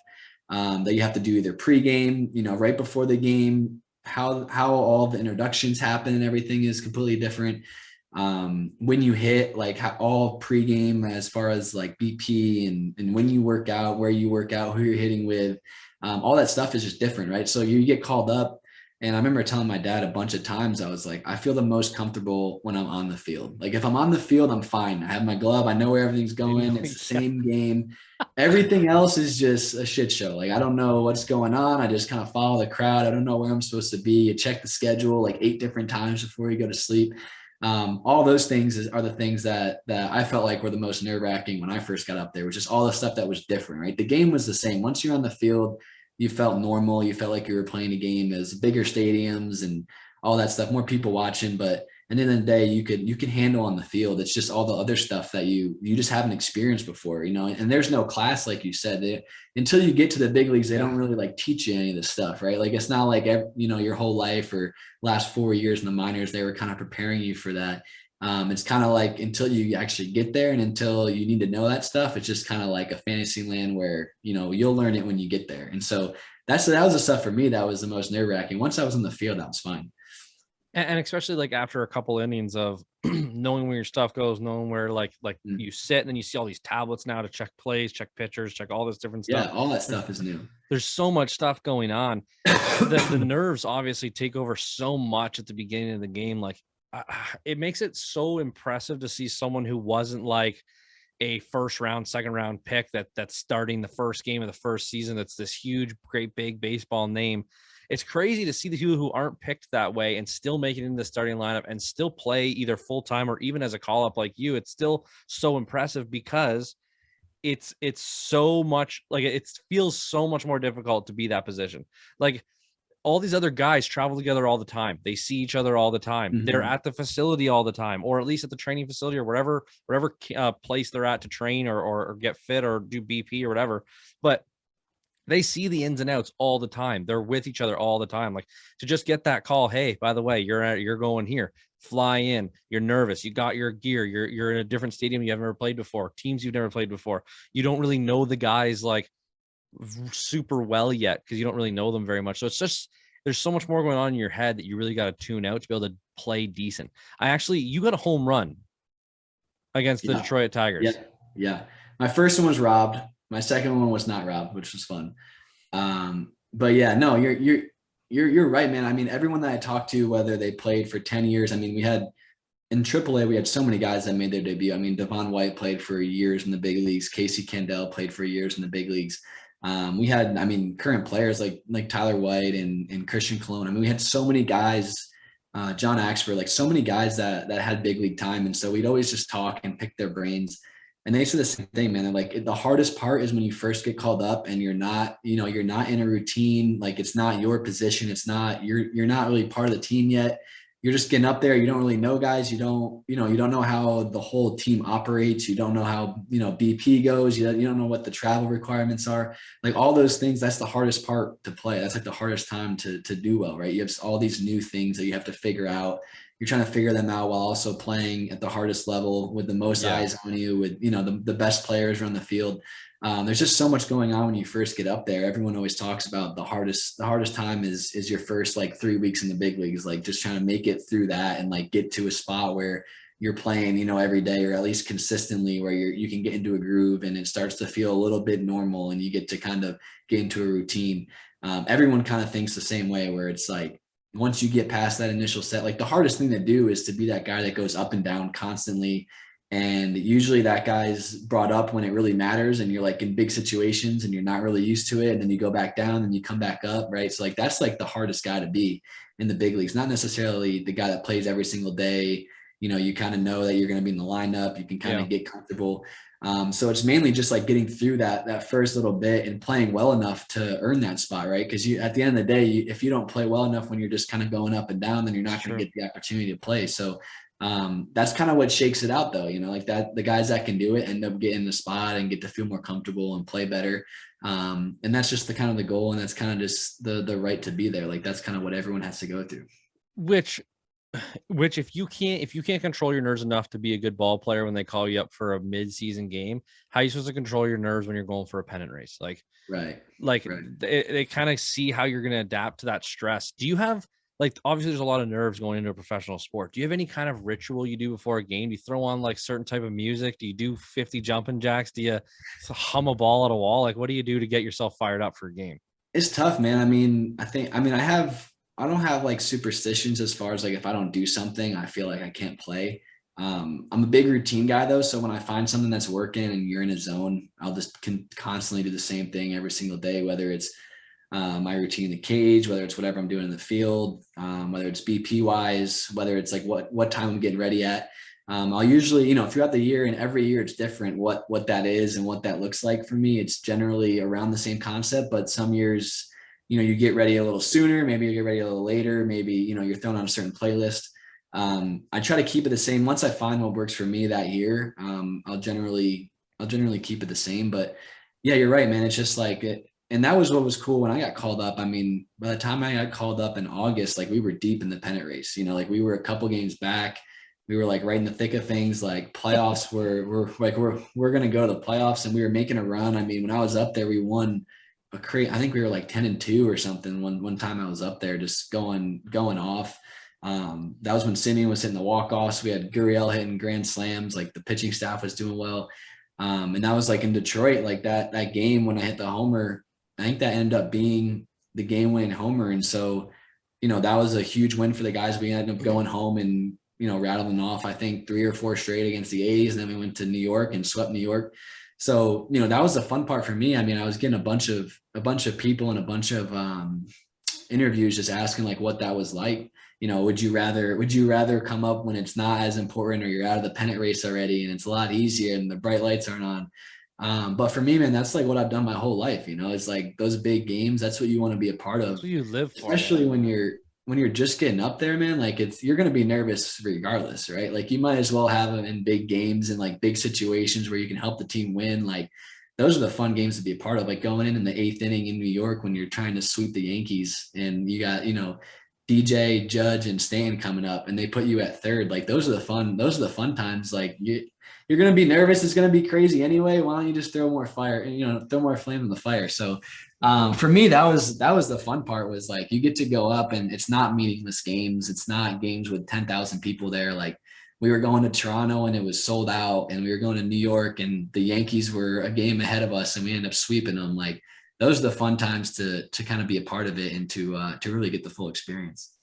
S2: that you have to do either pregame, right before the game. How all the introductions happen and everything is completely different. When you hit, like how all pregame as far as like BP and when you work out, where you work out, who you're hitting with, all that stuff is just different, right? So you get called up. And I remember telling my dad a bunch of times, I was like, I feel the most comfortable when I'm on the field. Like if I'm on the field, I'm fine. I have my glove. I know where everything's going. It's the same game. Everything else is just a shit show. Like I don't know what's going on. I just kind of follow the crowd. I don't know where I'm supposed to be. You check the schedule like 8 different times before you go to sleep. All those things are the things that I felt like were the most nerve-wracking when I first got up there, which is all the stuff that was different, right? The game was the same. Once you're on the field, you felt normal. You felt like you were playing a game. As bigger stadiums and all that stuff, more people watching. But at the end of the day, you can handle on the field. It's just all the other stuff that you just haven't experienced before, And there's no class, like you said. Until you get to the big leagues, they don't really like teach you any of this stuff, right? Like it's not like your whole life or last 4 years in the minors, they were kind of preparing you for that. It's kind of like until you actually get there and until you need to know that stuff, it's just kind of like a fantasy land where, you'll learn it when you get there. And so that was the stuff for me that was the most nerve wracking. Once I was in the field, that was fine.
S1: And especially like after a couple innings of knowing where your stuff goes, knowing where like you sit, and then you see all these tablets now to check plays, check pitchers, check all this different stuff.
S2: Yeah, all that stuff is new.
S1: There's so much stuff going on. The nerves obviously take over so much at the beginning of the game. Like it makes it so impressive to see someone who wasn't like a first round, second round pick that's starting the first game of the first season. That's this huge, great, big baseball name. It's crazy to see the people who aren't picked that way and still make it into the starting lineup and still play either full time or even as a call up like you. It's still so impressive because it's so much like it feels so much more difficult to be that position. Like all these other guys travel together all the time. They see each other all the time. Mm-hmm. They're at the facility all the time, or at least at the training facility or whatever place they're at to train or get fit or do BP or whatever. But they see the ins and outs all the time. They're with each other all the time. Like to just get that call, hey, by the way, you're going here. Fly in. You're nervous. You got your gear. You're in a different stadium you've never played before. Teams you've never played before. You don't really know the guys like super well yet because you don't really know them very much. So it's just there's so much more going on in your head that you really got to tune out to be able to play decent. You got a home run against the Detroit Tigers.
S2: Yeah. My first one was robbed. My second one was not robbed, which was fun. But yeah, no, you're right, man. I mean, everyone that I talked to, whether they played for 10 years, I mean, we had in AAA, we had so many guys that made their debut. I mean, Devon White played for years in the big leagues. Casey Kendall played for years in the big leagues. We had, I mean, current players like Tyler White and Christian Colon. I mean, we had so many guys, John Axford, like so many guys that had big league time. And so we'd always just talk and pick their brains. And they said the same thing, man. Like the hardest part is when you first get called up and you're not in a routine. Like it's not your position. It's not, you're not really part of the team yet. You're just getting up there. You don't really know guys. You don't know how the whole team operates. You don't know how, BP goes. You don't know what the travel requirements are. Like all those things, that's the hardest part to play. That's like the hardest time to do well, right? You have all these new things that you have to figure out. You're trying to figure them out while also playing at the hardest level with the most eyes on you, with, the best players around the field. There's just so much going on when you first get up there. Everyone always talks about the hardest time is your first like 3 weeks in the big leagues, like just trying to make it through that and like get to a spot where you're playing, every day or at least consistently where you can get into a groove and it starts to feel a little bit normal and you get to kind of get into a routine. Everyone kind of thinks the same way where it's like, once you get past that initial set, like the hardest thing to do is to be that guy that goes up and down constantly. And usually that guy's brought up when it really matters and you're like in big situations and you're not really used to it. And then you go back down and you come back up. Right. So like, that's like the hardest guy to be in the big leagues, not necessarily the guy that plays every single day, you kind of know that you're going to be in the lineup. You can kind
S1: Yeah.
S2: of get comfortable. So it's mainly just like getting through that first little bit and playing well enough to earn that spot, right? Because at the end of the day, if you don't play well enough when you're just kind of going up and down, then you're not going to get the opportunity to play. So that's kind of what shakes it out, though. Like that, the guys that can do it end up getting the spot and get to feel more comfortable and play better. And that's just the kind of the goal, and that's kind of just the right to be there. Like that's kind of what everyone has to go through.
S1: Which if you can't control your nerves enough to be a good ball player when they call you up for a mid-season game, how are you supposed to control your nerves when you're going for a pennant race?
S2: Right.
S1: They kind of see how you're going to adapt to that stress. Do you have, like, obviously there's a lot of nerves going into a professional sport. Do you have any kind of ritual you do before a game? Do you throw on like certain type of music? Do you do 50 jumping jacks? Do you hum a ball at a wall? Like, what do you do to get yourself fired up for a game?
S2: It's tough, man. I don't have like superstitions as far as like if I don't do something, I feel like I can't play. I'm a big routine guy though. So when I find something that's working and you're in a zone, I'll just constantly do the same thing every single day, whether it's my routine in the cage, whether it's whatever I'm doing in the field, whether it's BP wise, whether it's like what time I'm getting ready at. I'll usually, throughout the year, and every year it's different what that is and what that looks like for me. It's generally around the same concept, but some years, you get ready a little sooner, maybe you get ready a little later, maybe, you're thrown on a certain playlist. I try to keep it the same. Once I find what works for me that year, I'll generally keep it the same. But yeah, you're right, man. It's just like it. And that was what was cool when I got called up. I mean, by the time I got called up in August, like we were deep in the pennant race, like we were a couple games back. We were like right in the thick of things. Like playoffs we're going to go to the playoffs, and we were making a run. I mean, when I was up there, we won I think we were like 10-2 or something. One time I was up there just going off. That was when Simeon was hitting the walk-offs. We had Gurriel hitting grand slams. Like the pitching staff was doing well. And that was like in Detroit, like that game when I hit the homer, I think that ended up being the game winning homer. And so, that was a huge win for the guys. We ended up going home and, rattling off, I think 3 or 4 straight against the A's. And then we went to New York and swept New York. So, that was the fun part for me. I mean, I was getting a bunch of people and a bunch of interviews just asking like what that was like. Would you rather come up when it's not as important, or you're out of the pennant race already and it's a lot easier and the bright lights aren't on? But for me, man, that's like what I've done my whole life. It's like those big games. That's what you want to be a part of.
S1: That's what you live for,
S2: especially when you're just getting up there, man. Like you're going to be nervous regardless, right? Like you might as well have them in big games and like big situations where you can help the team win. Like those are the fun games to be a part of. Like going in the 8th inning in New York when you're trying to sweep the Yankees and you got, DJ, Judge, and Stan coming up, and they put you at third. Like those are the fun times. Like you're going to be nervous. It's going to be crazy anyway. Why don't you just throw more fire, throw more flame in the fire? So for me, that was the fun part, was like, you get to go up and it's not meaningless games. It's not games with 10,000 people there. Like we were going to Toronto and it was sold out, and we were going to New York and the Yankees were a game ahead of us and we ended up sweeping them. Like those are the fun times to kind of be a part of it and to really get the full experience.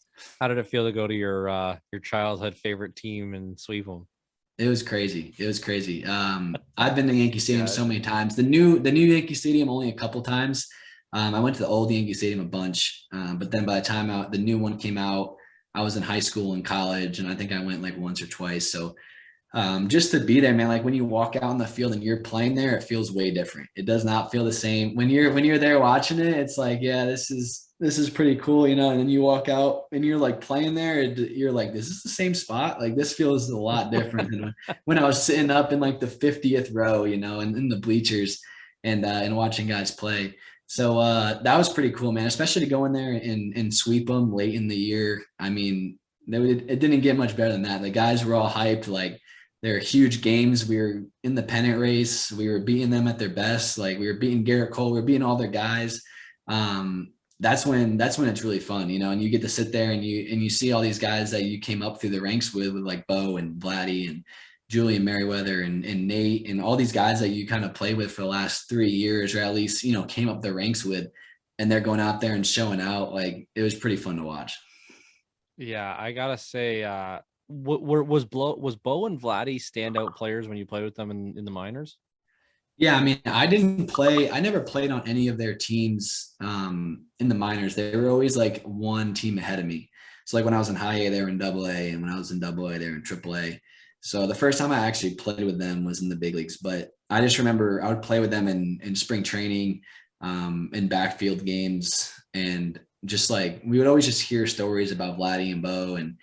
S1: How did it feel to go to your childhood favorite team and sweep them?
S2: It was crazy. I've been to Yankee Stadium so many times. The new Yankee Stadium only a couple times. I went to the old Yankee Stadium a bunch, but then by the time the new one came out, I was in high school and college, and I think I went like once or twice. So just to be there, man, like when you walk out on the field and you're playing there, it feels way different. It does not feel the same when you're there watching it. It's like, yeah, this is pretty cool, and then you walk out and you're like playing there, you're like, this is the same spot. Like this feels a lot different than when I was sitting up in like the 50th row, and in the bleachers and watching guys play. So that was pretty cool, man, especially to go in there and sweep them late in the year. I mean, it didn't get much better than that. The guys were all hyped. Like they're huge games. We were in the pennant race. We were beating them at their best. Like we were beating Garrett Cole. We were beating all their guys. That's when it's really fun, and you get to sit there and you see all these guys that you came up through the ranks with like Bo and Vladdy and Julian Merriweather and Nate and all these guys that you kind of played with for the last 3 years, or at least, came up the ranks with, and they're going out there and showing out. Like it was pretty fun to watch.
S1: Yeah, I gotta say, was Bo and Vladdy standout players when you played with them in the minors?
S2: Yeah, I mean, I never played on any of their teams in the minors. They were always like one team ahead of me. So like when I was in high A, they were in double A, and when I was in double A, they were in triple A. So the first time I actually played with them was in the big leagues. But I just remember I would play with them in spring training, in backfield games, and just like we would always just hear stories about Vladdy and Bo, and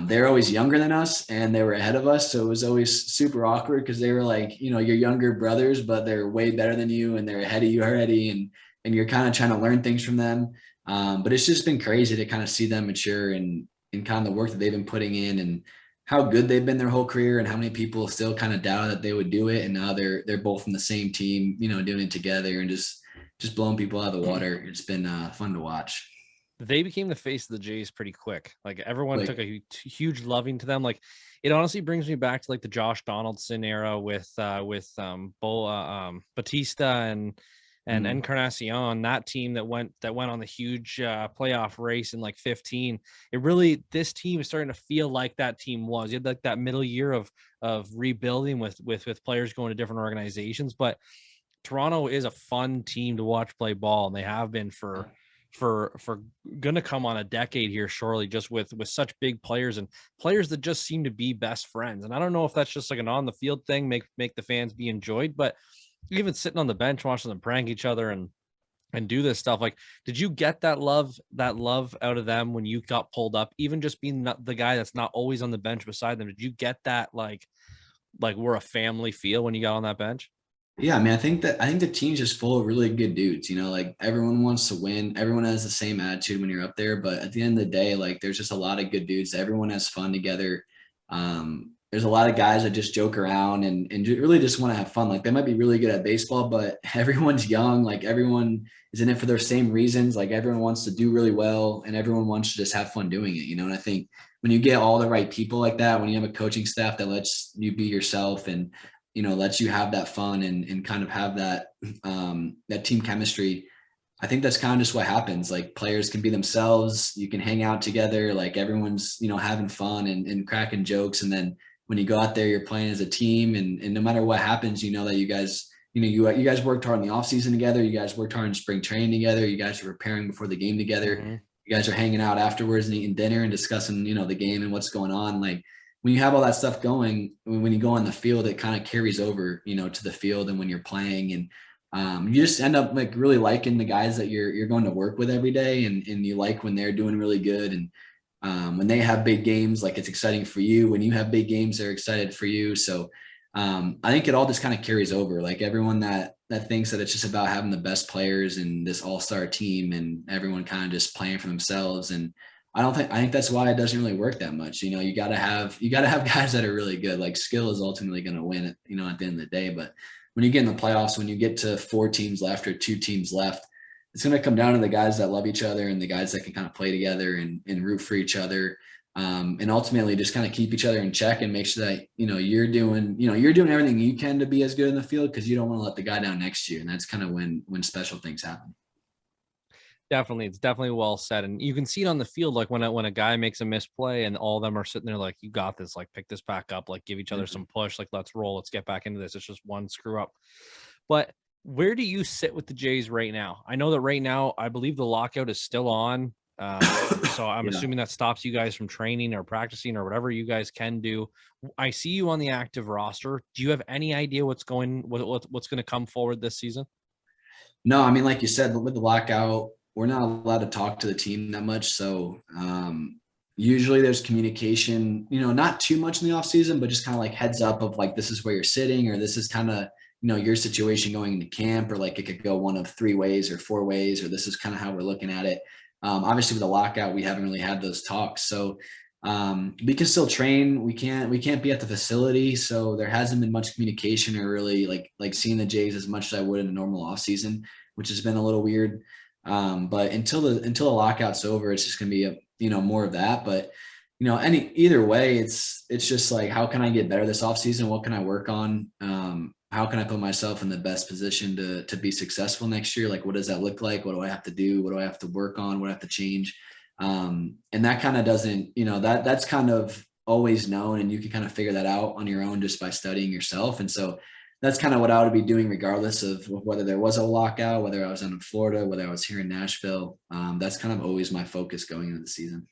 S2: they were always younger than us and they were ahead of us. So it was always super awkward because they were like, you know, your younger brothers, but they're way better than you and they're ahead of you already. And you're kind of trying to learn things from them. But it's just been crazy to kind of see them mature and kind of the work that they've been putting in and how good they've been their whole career and how many people still kind of doubted that they would do it. And now they're both in the same team, you know, doing it together and just blowing people out of the water. It's been fun to watch.
S1: They became the face of the Jays pretty quick. Like everyone took
S2: Like,
S1: a huge loving to them. Like it honestly brings me back to like the Josh Donaldson era with Batista and
S2: mm,
S1: Encarnacion, that team that went on the huge playoff race in like 15. It really, this team is starting to feel like that team was. You had like that middle year of rebuilding with players going to different organizations, but Toronto is a fun team to watch play ball, and they have been for gonna come on a decade here shortly, just with such big players and players that just seem to be best friends. And I don't know if that's just like an on the field thing, make the fans be enjoyed, but even sitting on the bench watching them prank each other and do this stuff, like did you get that love out of them when you got pulled up, even just being the guy that's not always on the bench beside them? Did you get that like we're a family feel when you got on that bench?
S2: yeah, I mean, I think the team's just full of really good dudes. You know, like everyone wants to win. Everyone has the same attitude when you're up there. But at the end of the day, like there's just a lot of good dudes. Everyone has fun together. There's a lot of guys that just joke around and really just want to have fun. Like they might be really good at baseball, but everyone's young. Like everyone is in it for their same reasons. Like everyone wants to do really well, and everyone wants to just have fun doing it. You know, and I think when you get all the right people like that, when you have a coaching staff that lets you be yourself and you know lets you have that fun and kind of have that that team chemistry. I think that's kind of just what happens. Like players can be themselves, you can hang out together, like everyone's you know having fun and cracking jokes, and then when you go out there you're playing as a team, and no matter what happens you know that you guys you know you guys worked hard in the off season together, you guys worked hard in spring training together, you guys are preparing before the game together,
S1: Mhm.
S2: you guys are hanging out afterwards and eating dinner and discussing you know the game and what's going on. Like when you have all that stuff going, when you go on the field, it kind of carries over, you know, to the field and when you're playing, and you just end up like really liking the guys that you're going to work with every day, and you like when they're doing really good, and when they have big games, like it's exciting for you. When you have big games, they're excited for you. So I think it all just kind of carries over. Like everyone that thinks that it's just about having the best players and this all-star team, and everyone kind of just playing for themselves. And I think that's why it doesn't really work that much. You know, you gotta have guys that are really good. Like skill is ultimately going to win it, you know, at the end of the day. But when you get in the playoffs, when you get to 4 teams left or 2 teams left, it's going to come down to the guys that love each other and the guys that can kind of play together and root for each other. And ultimately just kind of keep each other in check and make sure that, you know, you're doing everything you can to be as good in the field, because you don't want to let the guy down next to you. And that's kind of when special things happen.
S1: Definitely, it's definitely well said, and you can see it on the field. Like when a guy makes a misplay, and all of them are sitting there like, "You got this! Like pick this back up! Like give each other
S2: Mhm.
S1: some push! Like let's roll! Let's get back into this! It's just one screw up." But where do you sit with the Jays right now? I know that right now, I believe the lockout is still on. So I'm
S2: Yeah.
S1: assuming that stops you guys from training or practicing or whatever you guys can do. I see you on the active roster. Do you have any idea what's going to come forward this season?
S2: No, I mean, like you said, with the lockout, we're not allowed to talk to the team that much. So usually there's communication, you know, not too much in the off season, but just kind of like heads up of like, this is where you're sitting, or this is kind of, you know, your situation going into camp, or like it could go one of 3 ways or 4 ways, or this is kind of how we're looking at it. Obviously with the lockout, we haven't really had those talks. So we can still train. We can't be at the facility. So there hasn't been much communication or really like seeing the Jays as much as I would in a normal off season, which has been a little weird. But until the lockout's over, it's just gonna be you know more of that. But you know, either way, it's just like how can I get better this off season? What can I work on? How can I put myself in the best position to be successful next year? Like, what does that look like? What do I have to do? What do I have to work on? What do I have to change? And that kind of doesn't, you know, that's kind of always known, and you can kind of figure that out on your own just by studying yourself. And so that's kind of what I would be doing regardless of whether there was a lockout, whether I was in Florida, whether I was here in Nashville. That's kind of always my focus going into the season.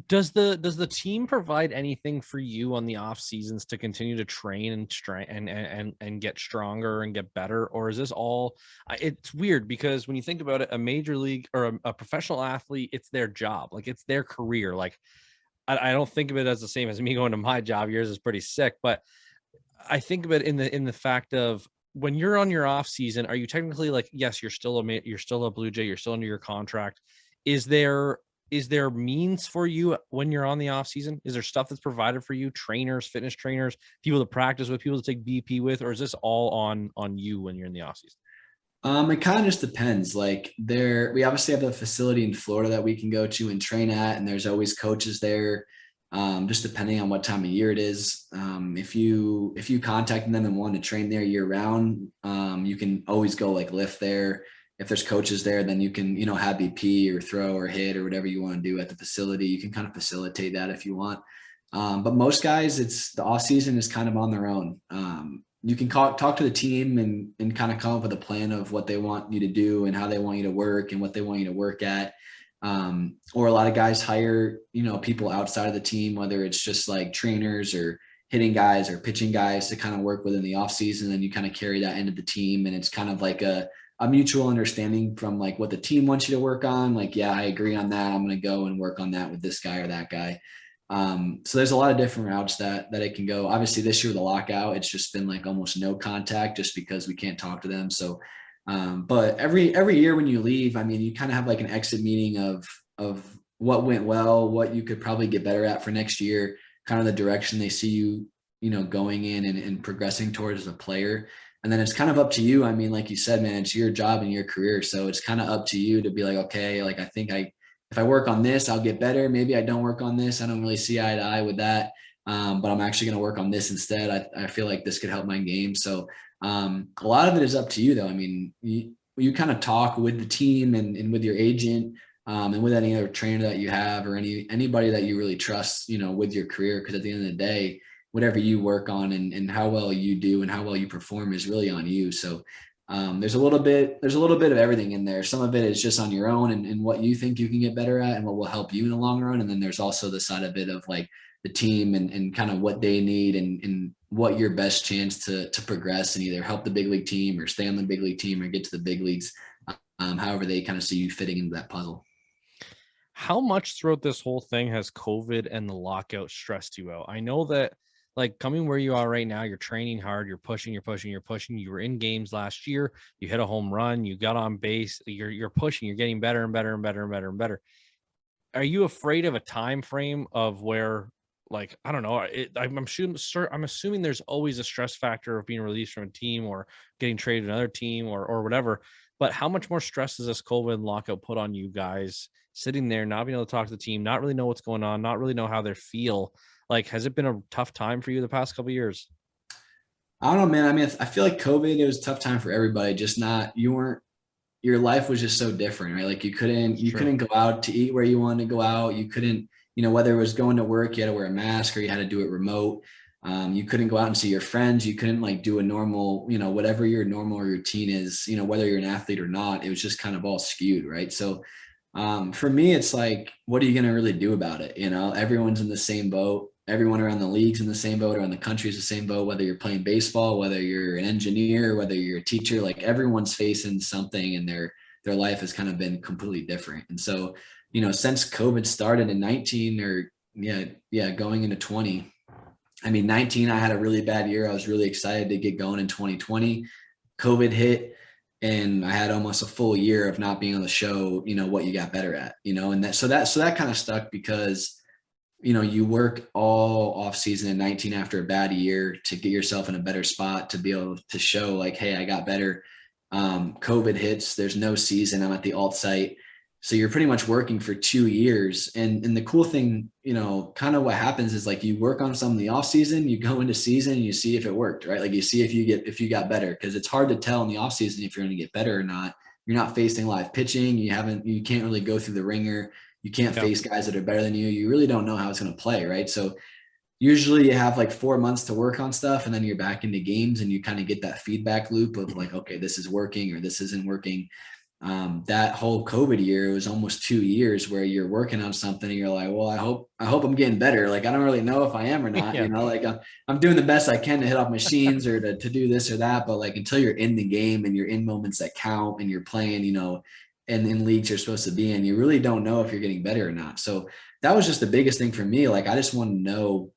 S1: Does the team provide anything for you on the off seasons to continue to train and get stronger and get better, or is this all? It's weird because when you think about it, a major league or a professional athlete, it's their job, like it's their career. Like I don't think of it as the same as me going to my job. Yours is pretty sick, but I think of it in the fact of when you're on your off season, are you technically like, yes, you're still a Blue Jay, you're still under your contract. Is there means for you when you're on the off season? Is there stuff that's provided for you, trainers, fitness trainers, people to practice with, people to take BP with, or is this all on you when you're in the off season?
S2: It kind of just depends. Like we obviously have a facility in Florida that we can go to and train at, and there's always coaches there. Just depending on what time of year it is. If you contact them and want to train there year round, you can always go like lift there. If there's coaches there, then you can, have BP or throw or hit or whatever you want to do at the facility. You can kind of facilitate that if you want. But most guys, it's the off season is kind of on their own. You can talk to the team and kind of come up with a plan of what they want you to do and how they want you to work and what they want you to work at. Or a lot of guys hire, people outside of the team, whether it's just like trainers or hitting guys or pitching guys to kind of work within the off season. And you kind of carry that into the team. And it's kind of like a mutual understanding from like what the team wants you to work on. Like, yeah, I agree on that. I'm going to go and work on that with this guy or that guy. So there's a lot of different routes that it can go. Obviously this year, the lockout, it's just been like almost no contact just because we can't talk to them. So, but every year when you leave, I mean, you kind of have like an exit meeting of what went well, what you could probably get better at for next year, kind of the direction they see you, going in and progressing towards as a player. And then it's kind of up to you. I mean, like you said, man, it's your job and your career. So it's kind of up to you to be like, okay, like, I think if I work on this, I'll get better. Maybe I don't work on this. I don't really see eye to eye with that. But I'm actually going to work on this instead. I feel like this could help my game. So a lot of it is up to you though. I mean, you kind of talk with the team and with your agent and with any other trainer that you have or anybody that you really trust, with your career. Cause at the end of the day, whatever you work on and how well you do and how well you perform is really on you. So there's a little bit of everything in there. Some of it is just on your own and what you think you can get better at and what will help you in the long run. And then there's also the side of it of like the team and kind of what they need and what your best chance to progress and either help the big league team or stay on the big league team or get to the big leagues. However they kind of see you fitting into that puzzle.
S1: How much throughout this whole thing has COVID and the lockout stressed you out? I know that like coming where you are right now, you're training hard, you're pushing. You were in games last year, you hit a home run, you got on base, you're pushing, you're getting better and better and better and better and better. Are you afraid of a time frame of where, like, I don't know, I'm assuming there's always a stress factor of being released from a team or getting traded to another team or whatever. But how much more stress does this COVID lockout put on you guys sitting there, not being able to talk to the team, not really know what's going on, not really know how they feel? Like, has it been a tough time for you the past couple of years?
S2: I don't know, man. I mean, I feel like COVID, it was a tough time for everybody. Just your life was just so different, right? Like you couldn't go out to eat where you wanted to go out. You couldn't, whether it was going to work, you had to wear a mask or you had to do it remote. You couldn't go out and see your friends. You couldn't like do a normal, whatever your normal routine is, whether you're an athlete or not, it was just kind of all skewed. Right. So, for me, it's like, what are you going to really do about it? Everyone's in the same boat. Everyone around the league's in the same boat, around the country's the same boat, whether you're playing baseball, whether you're an engineer, whether you're a teacher, like everyone's facing something and their life has kind of been completely different. And so, since COVID started in 19 or going into 20, I mean, 19, I had a really bad year. I was really excited to get going in 2020. COVID hit and I had almost a full year of not being on the show, what you got better at, and that kind of stuck because, you work all off season in 19 after a bad year to get yourself in a better spot to be able to show like, hey, I got better. COVID hits, there's no season. I'm at the alt site. So you're pretty much working for 2 years. And the cool thing, kind of what happens is like you work on some in the off season, you go into season and you see if it worked, right? Like you see if you got better, because it's hard to tell in the off season if you're going to get better or not. You're not facing live pitching. You can't really go through the ringer. You can't face guys that are better than you. You really don't know how it's going to play, right? So usually you have like 4 months to work on stuff and then you're back into games and you kind of get that feedback loop of like, okay, this is working or this isn't working. That whole COVID year, it was almost 2 years where you're working on something and you're like, well, I hope I'm getting better. Like, I don't really know if I am or not,
S1: Yeah.
S2: like I'm doing the best I can to hit off machines or to do this or that. But like, until you're in the game and you're in moments that count and you're playing, and in leagues you're supposed to be in, you really don't know if you're getting better or not. So that was just the biggest thing for me. Like, I just want to know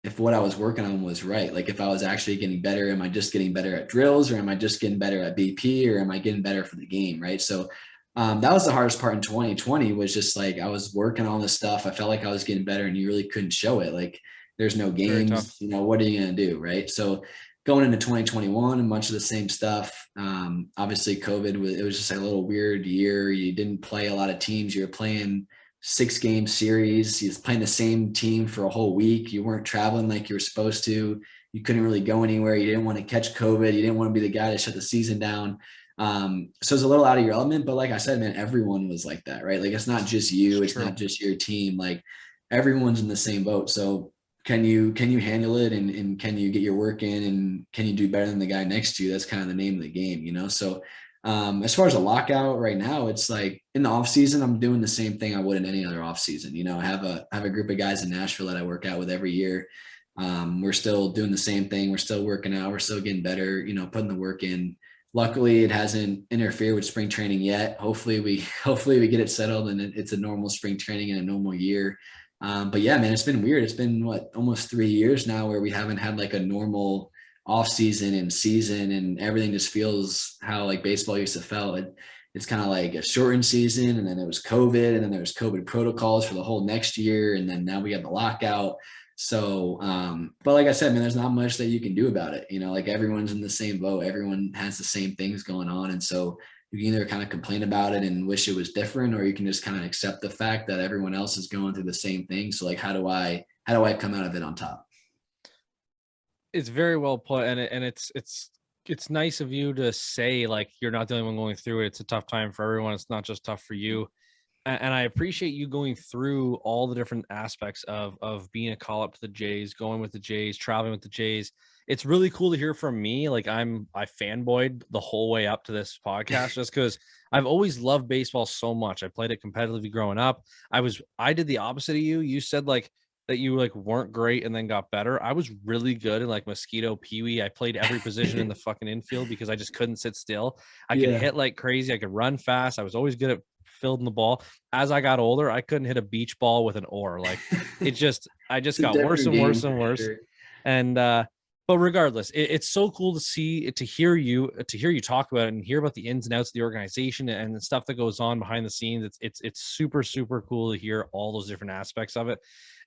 S2: if what I was working on was right. Like, if I was actually getting better, am I just getting better at drills or am I just getting better at BP or am I getting better for the game? Right. So that was the hardest part in 2020 was just like, I was working on this stuff. I felt like I was getting better and you really couldn't show it. Like, there's no
S1: Very tough.
S2: games, what are you going to do? Right. So going into 2021 and much of the same stuff. Obviously COVID it was just a little weird year. You didn't play a lot of teams. You were playing 6-game series. You was playing the same team for a whole week. You weren't traveling like you were supposed to. You couldn't really go anywhere. You didn't want to catch COVID. You didn't want to be the guy to shut the season down. So it's a little out of your element, but like I said, man, everyone was like that, right? Like, it's not just you, it's
S1: True.
S2: not just your team. Like, everyone's in the same boat. So can you handle it and can you get your work in and can you do better than the guy next to you? That's kind of the name of the game. So as far as a lockout right now, it's like in the off season, I'm doing the same thing I would in any other off season. I have a group of guys in Nashville that I work out with every year. We're still doing the same thing. We're still working out. We're still getting better, putting the work in. Luckily, it hasn't interfered with spring training yet. Hopefully we get it settled and it's a normal spring training in a normal year. But yeah, man, it's been weird. It's been almost 3 years now where we haven't had like a normal off season and season and everything just feels how like baseball used to felt. It's kind of like a shortened season and then there was COVID and then there was COVID protocols for the whole next year. And then now we got the lockout. So, but like I said, man, there's not much that you can do about it. Like everyone's in the same boat. Everyone has the same things going on. And so you can either kind of complain about it and wish it was different, or you can just kind of accept the fact that everyone else is going through the same thing. So like, how do I come out of it on top?
S1: It's very well put, and it's nice of you to say like you're not the only one going through it. It's a tough time for everyone. It's not just tough for you. And I appreciate you going through all the different aspects of being a call up to the Jays, going with the Jays, traveling with the Jays. It's really cool to hear from me. Like I fanboyed the whole way up to this podcast just because I've always loved baseball so much. I played it competitively growing up. I did the opposite of you. You said like that you like weren't great and then got better. I was really good in like mosquito peewee. I played every position in the fucking infield because I just couldn't sit still. I could
S2: Yeah.
S1: hit like crazy. I could run fast. I was always good at fielding the ball. As I got older, I couldn't hit a beach ball with an oar. Like I just
S2: It's a
S1: got worse
S2: different
S1: and worse
S2: game
S1: and
S2: for
S1: worse.
S2: sure.
S1: And but regardless, it's so cool to hear you talk about it and hear about the ins and outs of the organization and the stuff that goes on behind the scenes. It's super, super cool to hear all those different aspects of it,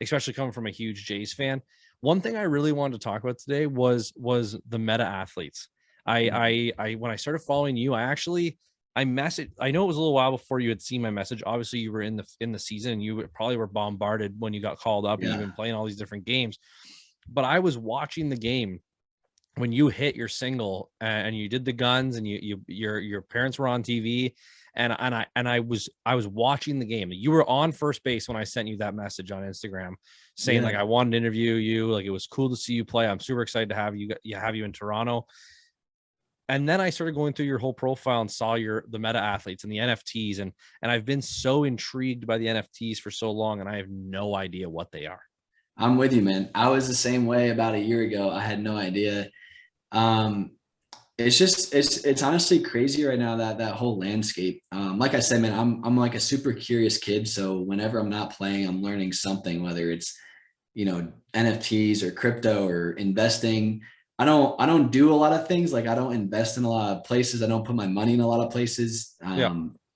S1: especially coming from a huge Jays fan. One thing I really wanted to talk about today was the meta athletes. I when I started following you, I messaged. I know it was a little while before you had seen my message. Obviously, you were in the season, and you probably were bombarded when you got called up, and you've
S2: Yeah.
S1: been playing all these different games. But I was watching the game when you hit your single and you did the guns, and your parents were on TV, and I was watching the game. You were on first base when I sent you that message on Instagram saying like
S2: Yeah.
S1: I wanted to interview you. Like it was cool to see you play. I'm super excited to have you in Toronto. And then I started going through your whole profile and saw the meta athletes and the NFTs, and I've been so intrigued by the NFTs for so long, and I have no idea what they are.
S2: I'm with you, man. I was the same way about a year ago. I had no idea. Um, it's just it's honestly crazy right now, that whole landscape. Like I said, man, I'm like a super curious kid. So whenever I'm not playing, I'm learning something, whether it's NFTs or crypto or investing. I don't do a lot of things. Like, I don't invest in a lot of places. I don't put my money in a lot of places.
S1: Yeah.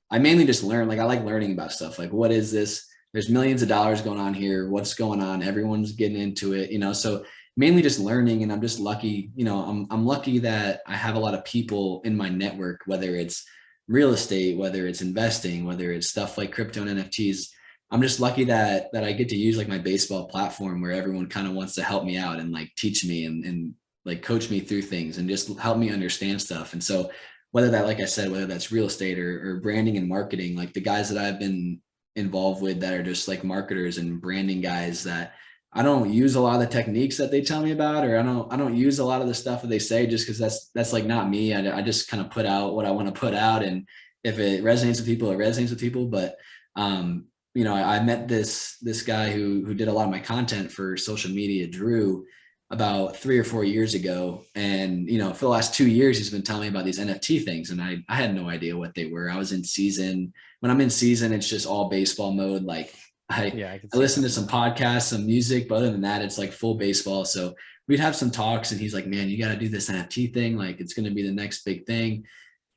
S2: I mainly just learn. Like, I like learning about stuff. Like, what is this? There's millions of dollars going on here. What's going on? Everyone's getting into it, so mainly just learning. And I'm just lucky, I'm lucky that I have a lot of people in my network, whether it's real estate, whether it's investing, whether it's stuff like crypto and NFTs. I'm just lucky that I get to use like my baseball platform where everyone kind of wants to help me out and like teach me and like coach me through things and just help me understand stuff. And so whether that, like I said, whether that's real estate or branding and marketing, like the guys that I've been involved with that are just like marketers and branding guys that I don't use a lot of the techniques that they tell me about, or I don't use a lot of the stuff that they say, just because that's like not me. I just kind of put out what I want to put out, and if it resonates with people, it resonates with people. But I met this guy who did a lot of my content for social media, Drew, about 3 or 4 years ago. And for the last 2 years, he's been telling me about these NFT things, and I had no idea what they were. I was in season. When I'm in season, it's just all baseball mode. Like I listen to some podcasts, some music, but other than that, it's like full baseball. So we'd have some talks, and he's like, man, you got to do this NFT thing. Like, it's going to be the next big thing.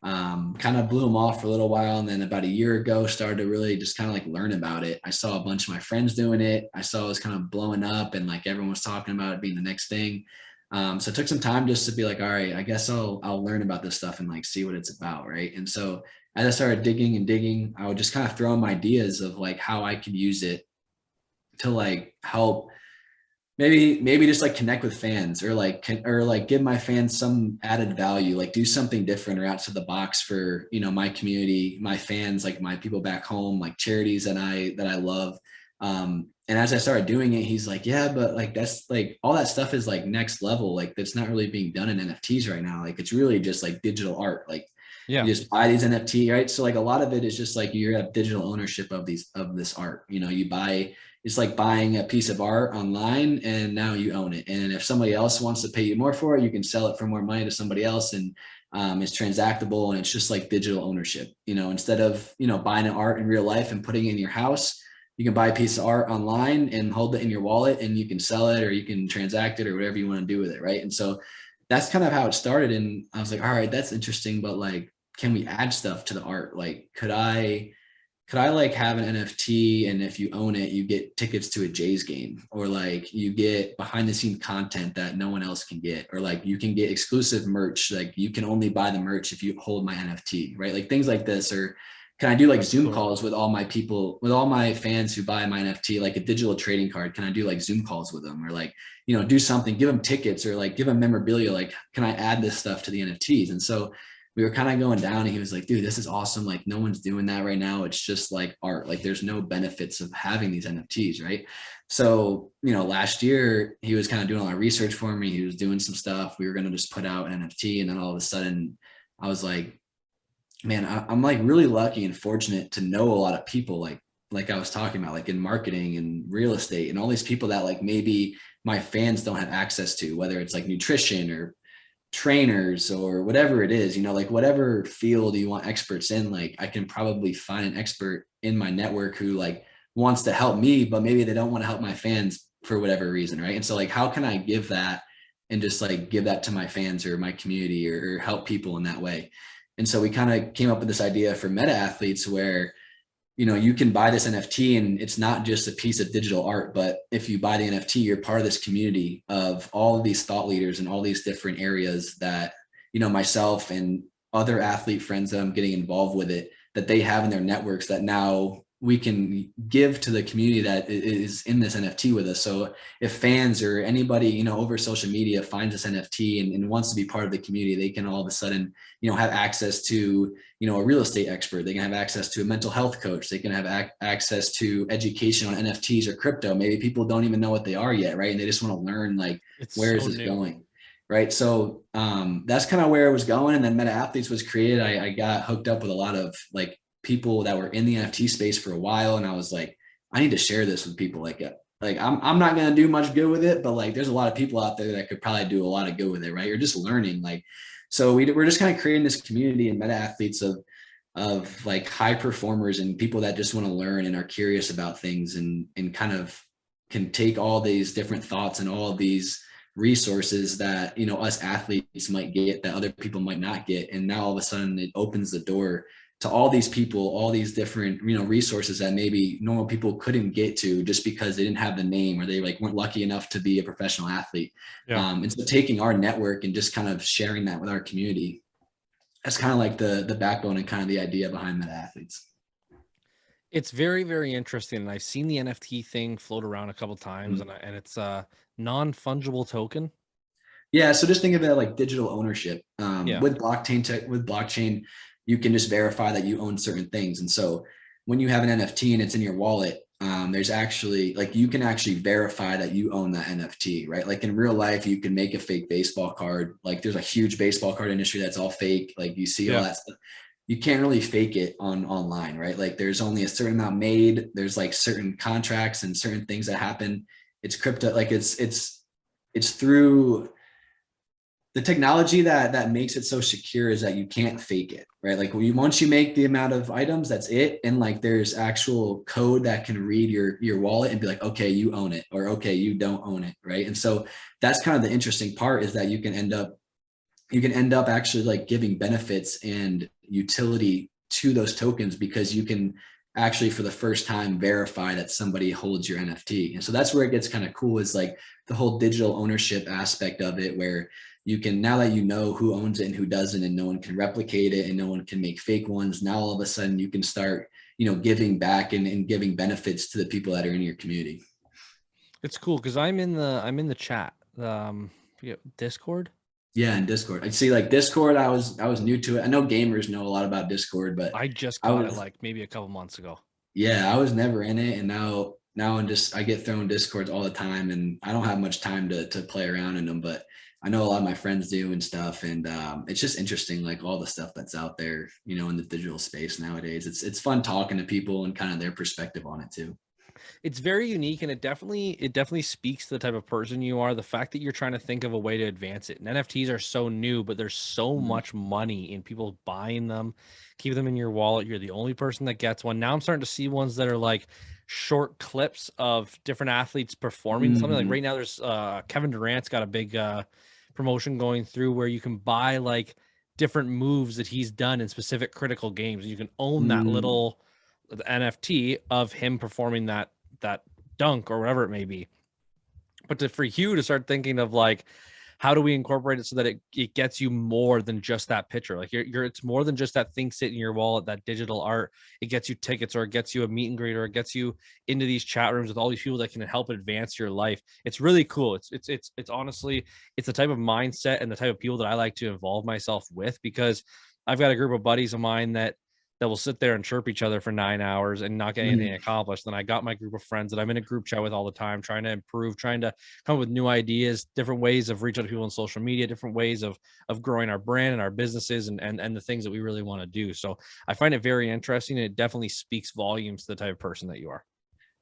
S2: Kind of blew him off for a little while. And then about a year ago, started to really just kind of like learn about it. I saw a bunch of my friends doing it. I saw it was kind of blowing up, and like everyone was talking about it being the next thing. So it took some time just to be like, all right, I guess I'll learn about this stuff and like see what it's about. Right. And so as I started digging, I would just kind of throw in ideas of like how I could use it to like help maybe just like connect with fans, or like give my fans some added value, like do something different or outside the box for, my community, my fans, like my people back home, like charities that I love. And as I started doing it, he's like, yeah, but like, that's like, all that stuff is like next level. Like, that's not really being done in NFTs right now. Like, it's really just like digital art. Like,
S1: Yeah.
S2: you just buy these NFT, right? So like a lot of it is just like you have digital ownership of this art. You buy, it's like buying a piece of art online, and now you own it. And if somebody else wants to pay you more for it, you can sell it for more money to somebody else, and it's transactable, and it's just like digital ownership. Instead of buying an art in real life and putting it in your house, you can buy a piece of art online and hold it in your wallet, and you can sell it, or you can transact it, or whatever you want to do with it, right? And so that's kind of how it started. And I was like, all right, that's interesting, but like, can we add stuff to the art? Like, could I like have an NFT, and if you own it, you get tickets to a JAYS game, or like you get behind the scene content that no one else can get, or like you can get exclusive merch. Like, you can only buy the merch if you hold my NFT, right? Like things like this. Or can I do like Zoom calls with all my people, with all my fans who buy my NFT, like a digital trading card? Can I do like Zoom calls with them, or like, do something, give them tickets, or like give them memorabilia? Like, can I add this stuff to the NFTs? And so we were kind of going down, and he was like, dude, this is awesome. Like, no one's doing that right now. It's just like art. Like, there's no benefits of having these NFTs, right? So, last year he was kind of doing a lot of research for me. He was doing some stuff. We were going to just put out an NFT. And then all of a sudden I was like, man, I'm like really lucky and fortunate to know a lot of people, like I was talking about, like in marketing and real estate, and all these people that like maybe my fans don't have access to, whether it's like nutrition or trainers or whatever it is, like whatever field you want experts in. Like, I can probably find an expert in my network who like wants to help me, but maybe they don't want to help my fans for whatever reason, right? And so like, how can I give that and just like give that to my fans or my community, or help people in that way? And so we kind of came up with this idea for meta athletes, where you can buy this NFT, and it's not just a piece of digital art, but if you buy the NFT, you're part of this community of all of these thought leaders in all these different areas that, myself and other athlete friends that I'm getting involved with it, that they have in their networks, that now we can give to the community that is in this NFT with us. So if fans or anybody, over social media finds this NFT and wants to be part of the community, they can all of a sudden, have access to, a real estate expert. They can have access to a mental health coach. They can have access to education on NFTs or crypto. Maybe people don't even know what they are yet, right? And they just want to learn, like, where is this going? Right. So that's kind of where it was going. And then Meta Athletes was created. I got hooked up with a lot of like people that were in the NFT space for a while. And I was like, I need to share this with people. Like I'm not going to do much good with it, but like, there's a lot of people out there that could probably do a lot of good with it. Right. You're just learning. Like, so we're just kind of creating this community and Meta Athletes of like high performers and people that just want to learn and are curious about things, and kind of can take all these different thoughts and all of these resources that, us athletes might get that other people might not get. And now all of a sudden it opens the door to all these people, all these different, resources that maybe normal people couldn't get to just because they didn't have the name, or they like weren't lucky enough to be a professional athlete. Yeah. And so taking our network and just kind of sharing that with our community, that's kind of like the backbone and kind of the idea behind Meta Athletes.
S1: It's very, very interesting. And I've seen the NFT thing float around a couple times,
S2: Mm-hmm.
S1: and it's a non-fungible token.
S2: Yeah. So just think of it like digital ownership.
S1: Yeah.
S2: With blockchain, you can just verify that you own certain things. And so when you have an NFT and it's in your wallet, there's actually like, you can actually verify that you own that NFT, right? Like in real life, you can make a fake baseball card. Like there's a huge baseball card industry that's all fake. Like you see all
S1: Yeah.
S2: that stuff. You can't really fake it online, right? Like there's only a certain amount made. There's like certain contracts and certain things that happen. It's crypto, like it's through the technology that makes it so secure is that you can't fake it, right? Like once you make the amount of items, that's it. And like there's actual code that can read your wallet and be like, okay, you own it, or okay, you don't own it, right? And so that's kind of the interesting part, is that you can end up actually like giving benefits and utility to those tokens, because you can actually for the first time verify that somebody holds your NFT. And so that's where it gets kind of cool, is like the whole digital ownership aspect of it, where you can, now that you know who owns it and who doesn't, and no one can replicate it and no one can make fake ones, now all of a sudden you can start, giving back and giving benefits to the people that are in your community.
S1: It's cool because I'm in the chat. Discord.
S2: Yeah, and Discord. I see, like Discord, I was new to it. I know gamers know a lot about Discord, but
S1: I just
S2: I
S1: got it
S2: was
S1: like maybe a couple months ago.
S2: yeah, I was never in it, and now I get thrown Discords all the time, and I don't have much time to play around in them, but I know a lot of my friends do and stuff, and it's just interesting, like all the stuff that's out there, in the digital space nowadays. It's fun talking to people and kind of their perspective on it too.
S1: It's very unique, and it definitely speaks to the type of person you are. The fact that you're trying to think of a way to advance it. And NFTs are so new, but there's so
S2: Mhm.
S1: much money in people buying them. Keep them in your wallet. You're the only person that gets one. Now I'm starting to see ones that are like short clips of different athletes performing something. Like
S2: Mhm.
S1: right now, there's Kevin Durant's got a big promotion going through where you can buy like different moves that he's done in specific critical games. You can own that
S2: Mhm.
S1: little NFT of him performing that dunk or whatever it may be. But for you to start thinking of like, how do we incorporate it so that it gets you more than just that picture? Like it's more than just that thing sitting in your wallet, that digital art. It gets you tickets, or it gets you a meet and greet, or it gets you into these chat rooms with all these people that can help advance your life. It's really cool. It's honestly, it's the type of mindset and the type of people that I like to involve myself with, because I've got a group of buddies of mine that will sit there and chirp each other for 9 hours and not get anything
S2: Mhm.
S1: accomplished. Then I got my group of friends that I'm in a group chat with all the time, trying to improve, trying to come up with new ideas, different ways of reaching out to people on social media, different ways of growing our brand and our businesses and the things that we really want to do. So I find it very interesting, and it definitely speaks volumes to the type of person that you are.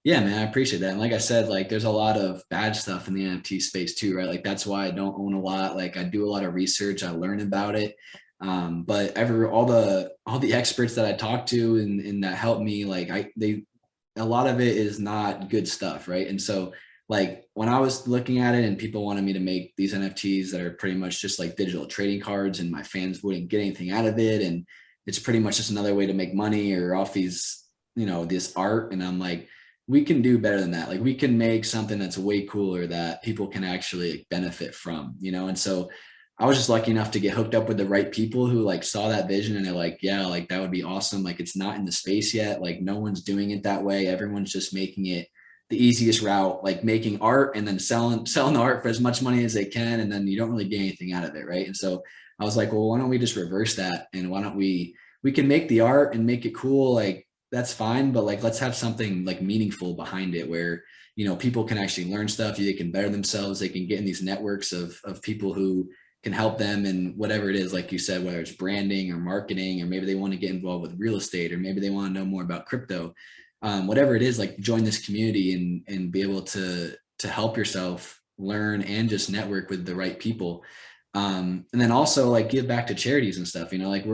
S2: Yeah, man, I appreciate that. And like I said, like there's a lot of bad stuff in the NFT space too, right? Like that's why I don't own a lot. Like I do a lot of research, I learn about it. But all the experts that I talk to and that help me, like a lot of it is not good stuff, right? And so like when I was looking at it and people wanted me to make these NFTs that are pretty much just like digital trading cards, and my fans wouldn't get anything out of it, and it's pretty much just another way to make money or off these, this art. And I'm like, we can do better than that. Like we can make something that's way cooler that people can actually benefit from, And so I was just lucky enough to get hooked up with the right people who like saw that vision, and they're like, yeah, like that would be awesome. Like it's not in the space yet. Like no one's doing it that way. Everyone's just making it the easiest route, like making art and then selling the art for as much money as they can. And then you don't really get anything out of it. Right. And so I was like, well, why don't we just reverse that? And why don't we can make the art and make it cool. Like that's fine, but like let's have something like meaningful behind it, where people can actually learn stuff, they can better themselves, they can get in these networks of people who can help them in whatever it is, like you said, whether it's branding or marketing, or maybe they want to get involved with real estate, or maybe they want to know more about crypto. Whatever it is, like join this community and be able to help yourself learn and just network with the right people. And then also like give back to charities and stuff, like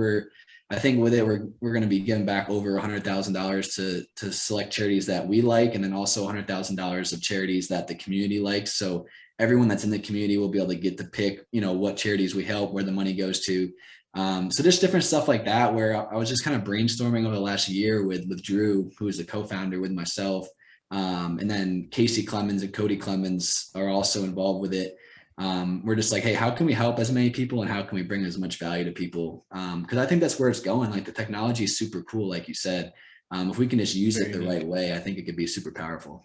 S2: I think with it, we're going to be giving back over $100,000 to select charities that we like, and then also $100,000 of charities that the community likes. So everyone that's in the community will be able to get to pick, what charities we help, where the money goes to. So just different stuff like that, where I was just kind of brainstorming over the last year with Drew, who is the co-founder, with myself. And then Casey Clemens and Cody Clemens are also involved with it. We're just like, hey, how can we help as many people, and how can we bring as much value to people? Because I think that's where it's going. Like the technology is super cool, like you said. If we can just use it
S1: Very
S2: the
S1: unique.
S2: right way, I think it could be super powerful.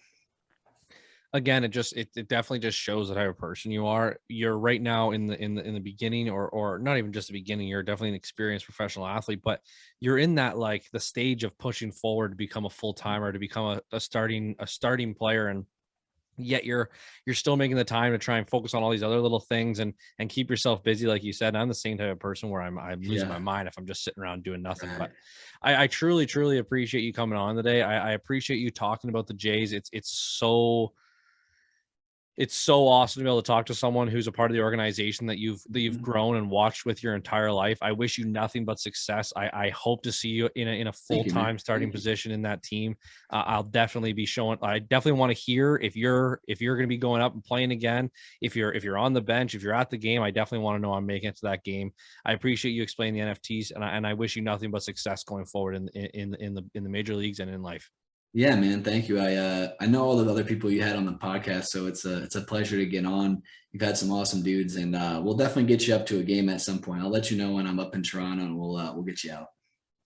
S1: Again, it definitely just shows the type of person you are. You're right now in the beginning, or not even just the beginning. You're definitely an experienced professional athlete, but you're in that, like, the stage of pushing forward to become a full timer, to become a starting player, and yet you're still making the time to try and focus on all these other little things and keep yourself busy, like you said. And I'm the same type of person where I'm losing my
S2: Yeah.
S1: mind if I'm just sitting around doing nothing.
S2: Right.
S1: But I truly appreciate you coming on today. I appreciate you talking about the Jays. It's so awesome to be able to talk to someone who's a part of the organization that you've
S2: Mhm.
S1: grown and watched with your entire life. I wish you nothing but success. I hope to see you in a
S2: Thank you, man.
S1: full-time starting
S2: Thank you.
S1: position in that team. I'll definitely be showing. I definitely want to hear if you're going to be going up and playing again. If you're on the bench, if you're at the game, I definitely want to know I'm making it to that game. I appreciate you explaining the NFTs, and I wish you nothing but success going forward in the major leagues and in life.
S2: Yeah, man. Thank you. I know all the other people you had on the podcast, so it's a pleasure to get on. You've had some awesome dudes, and we'll definitely get you up to a game at some point. I'll let you know when I'm up in Toronto, and we'll get you out.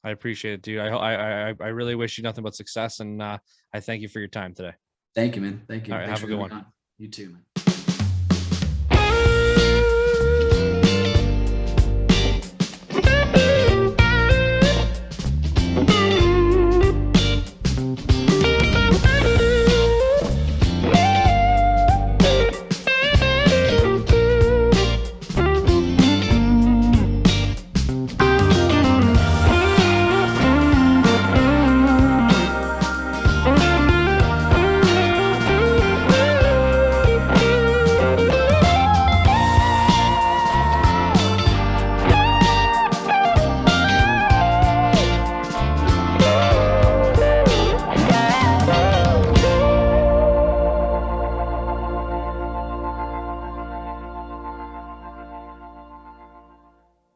S1: I appreciate it, dude. I really wish you nothing but success, and I thank you for your time today.
S2: Thank you, man. Thank
S1: All
S2: you.
S1: right,
S2: Thanks
S1: have
S2: for
S1: a good
S2: having
S1: one.
S2: me on. You too, man.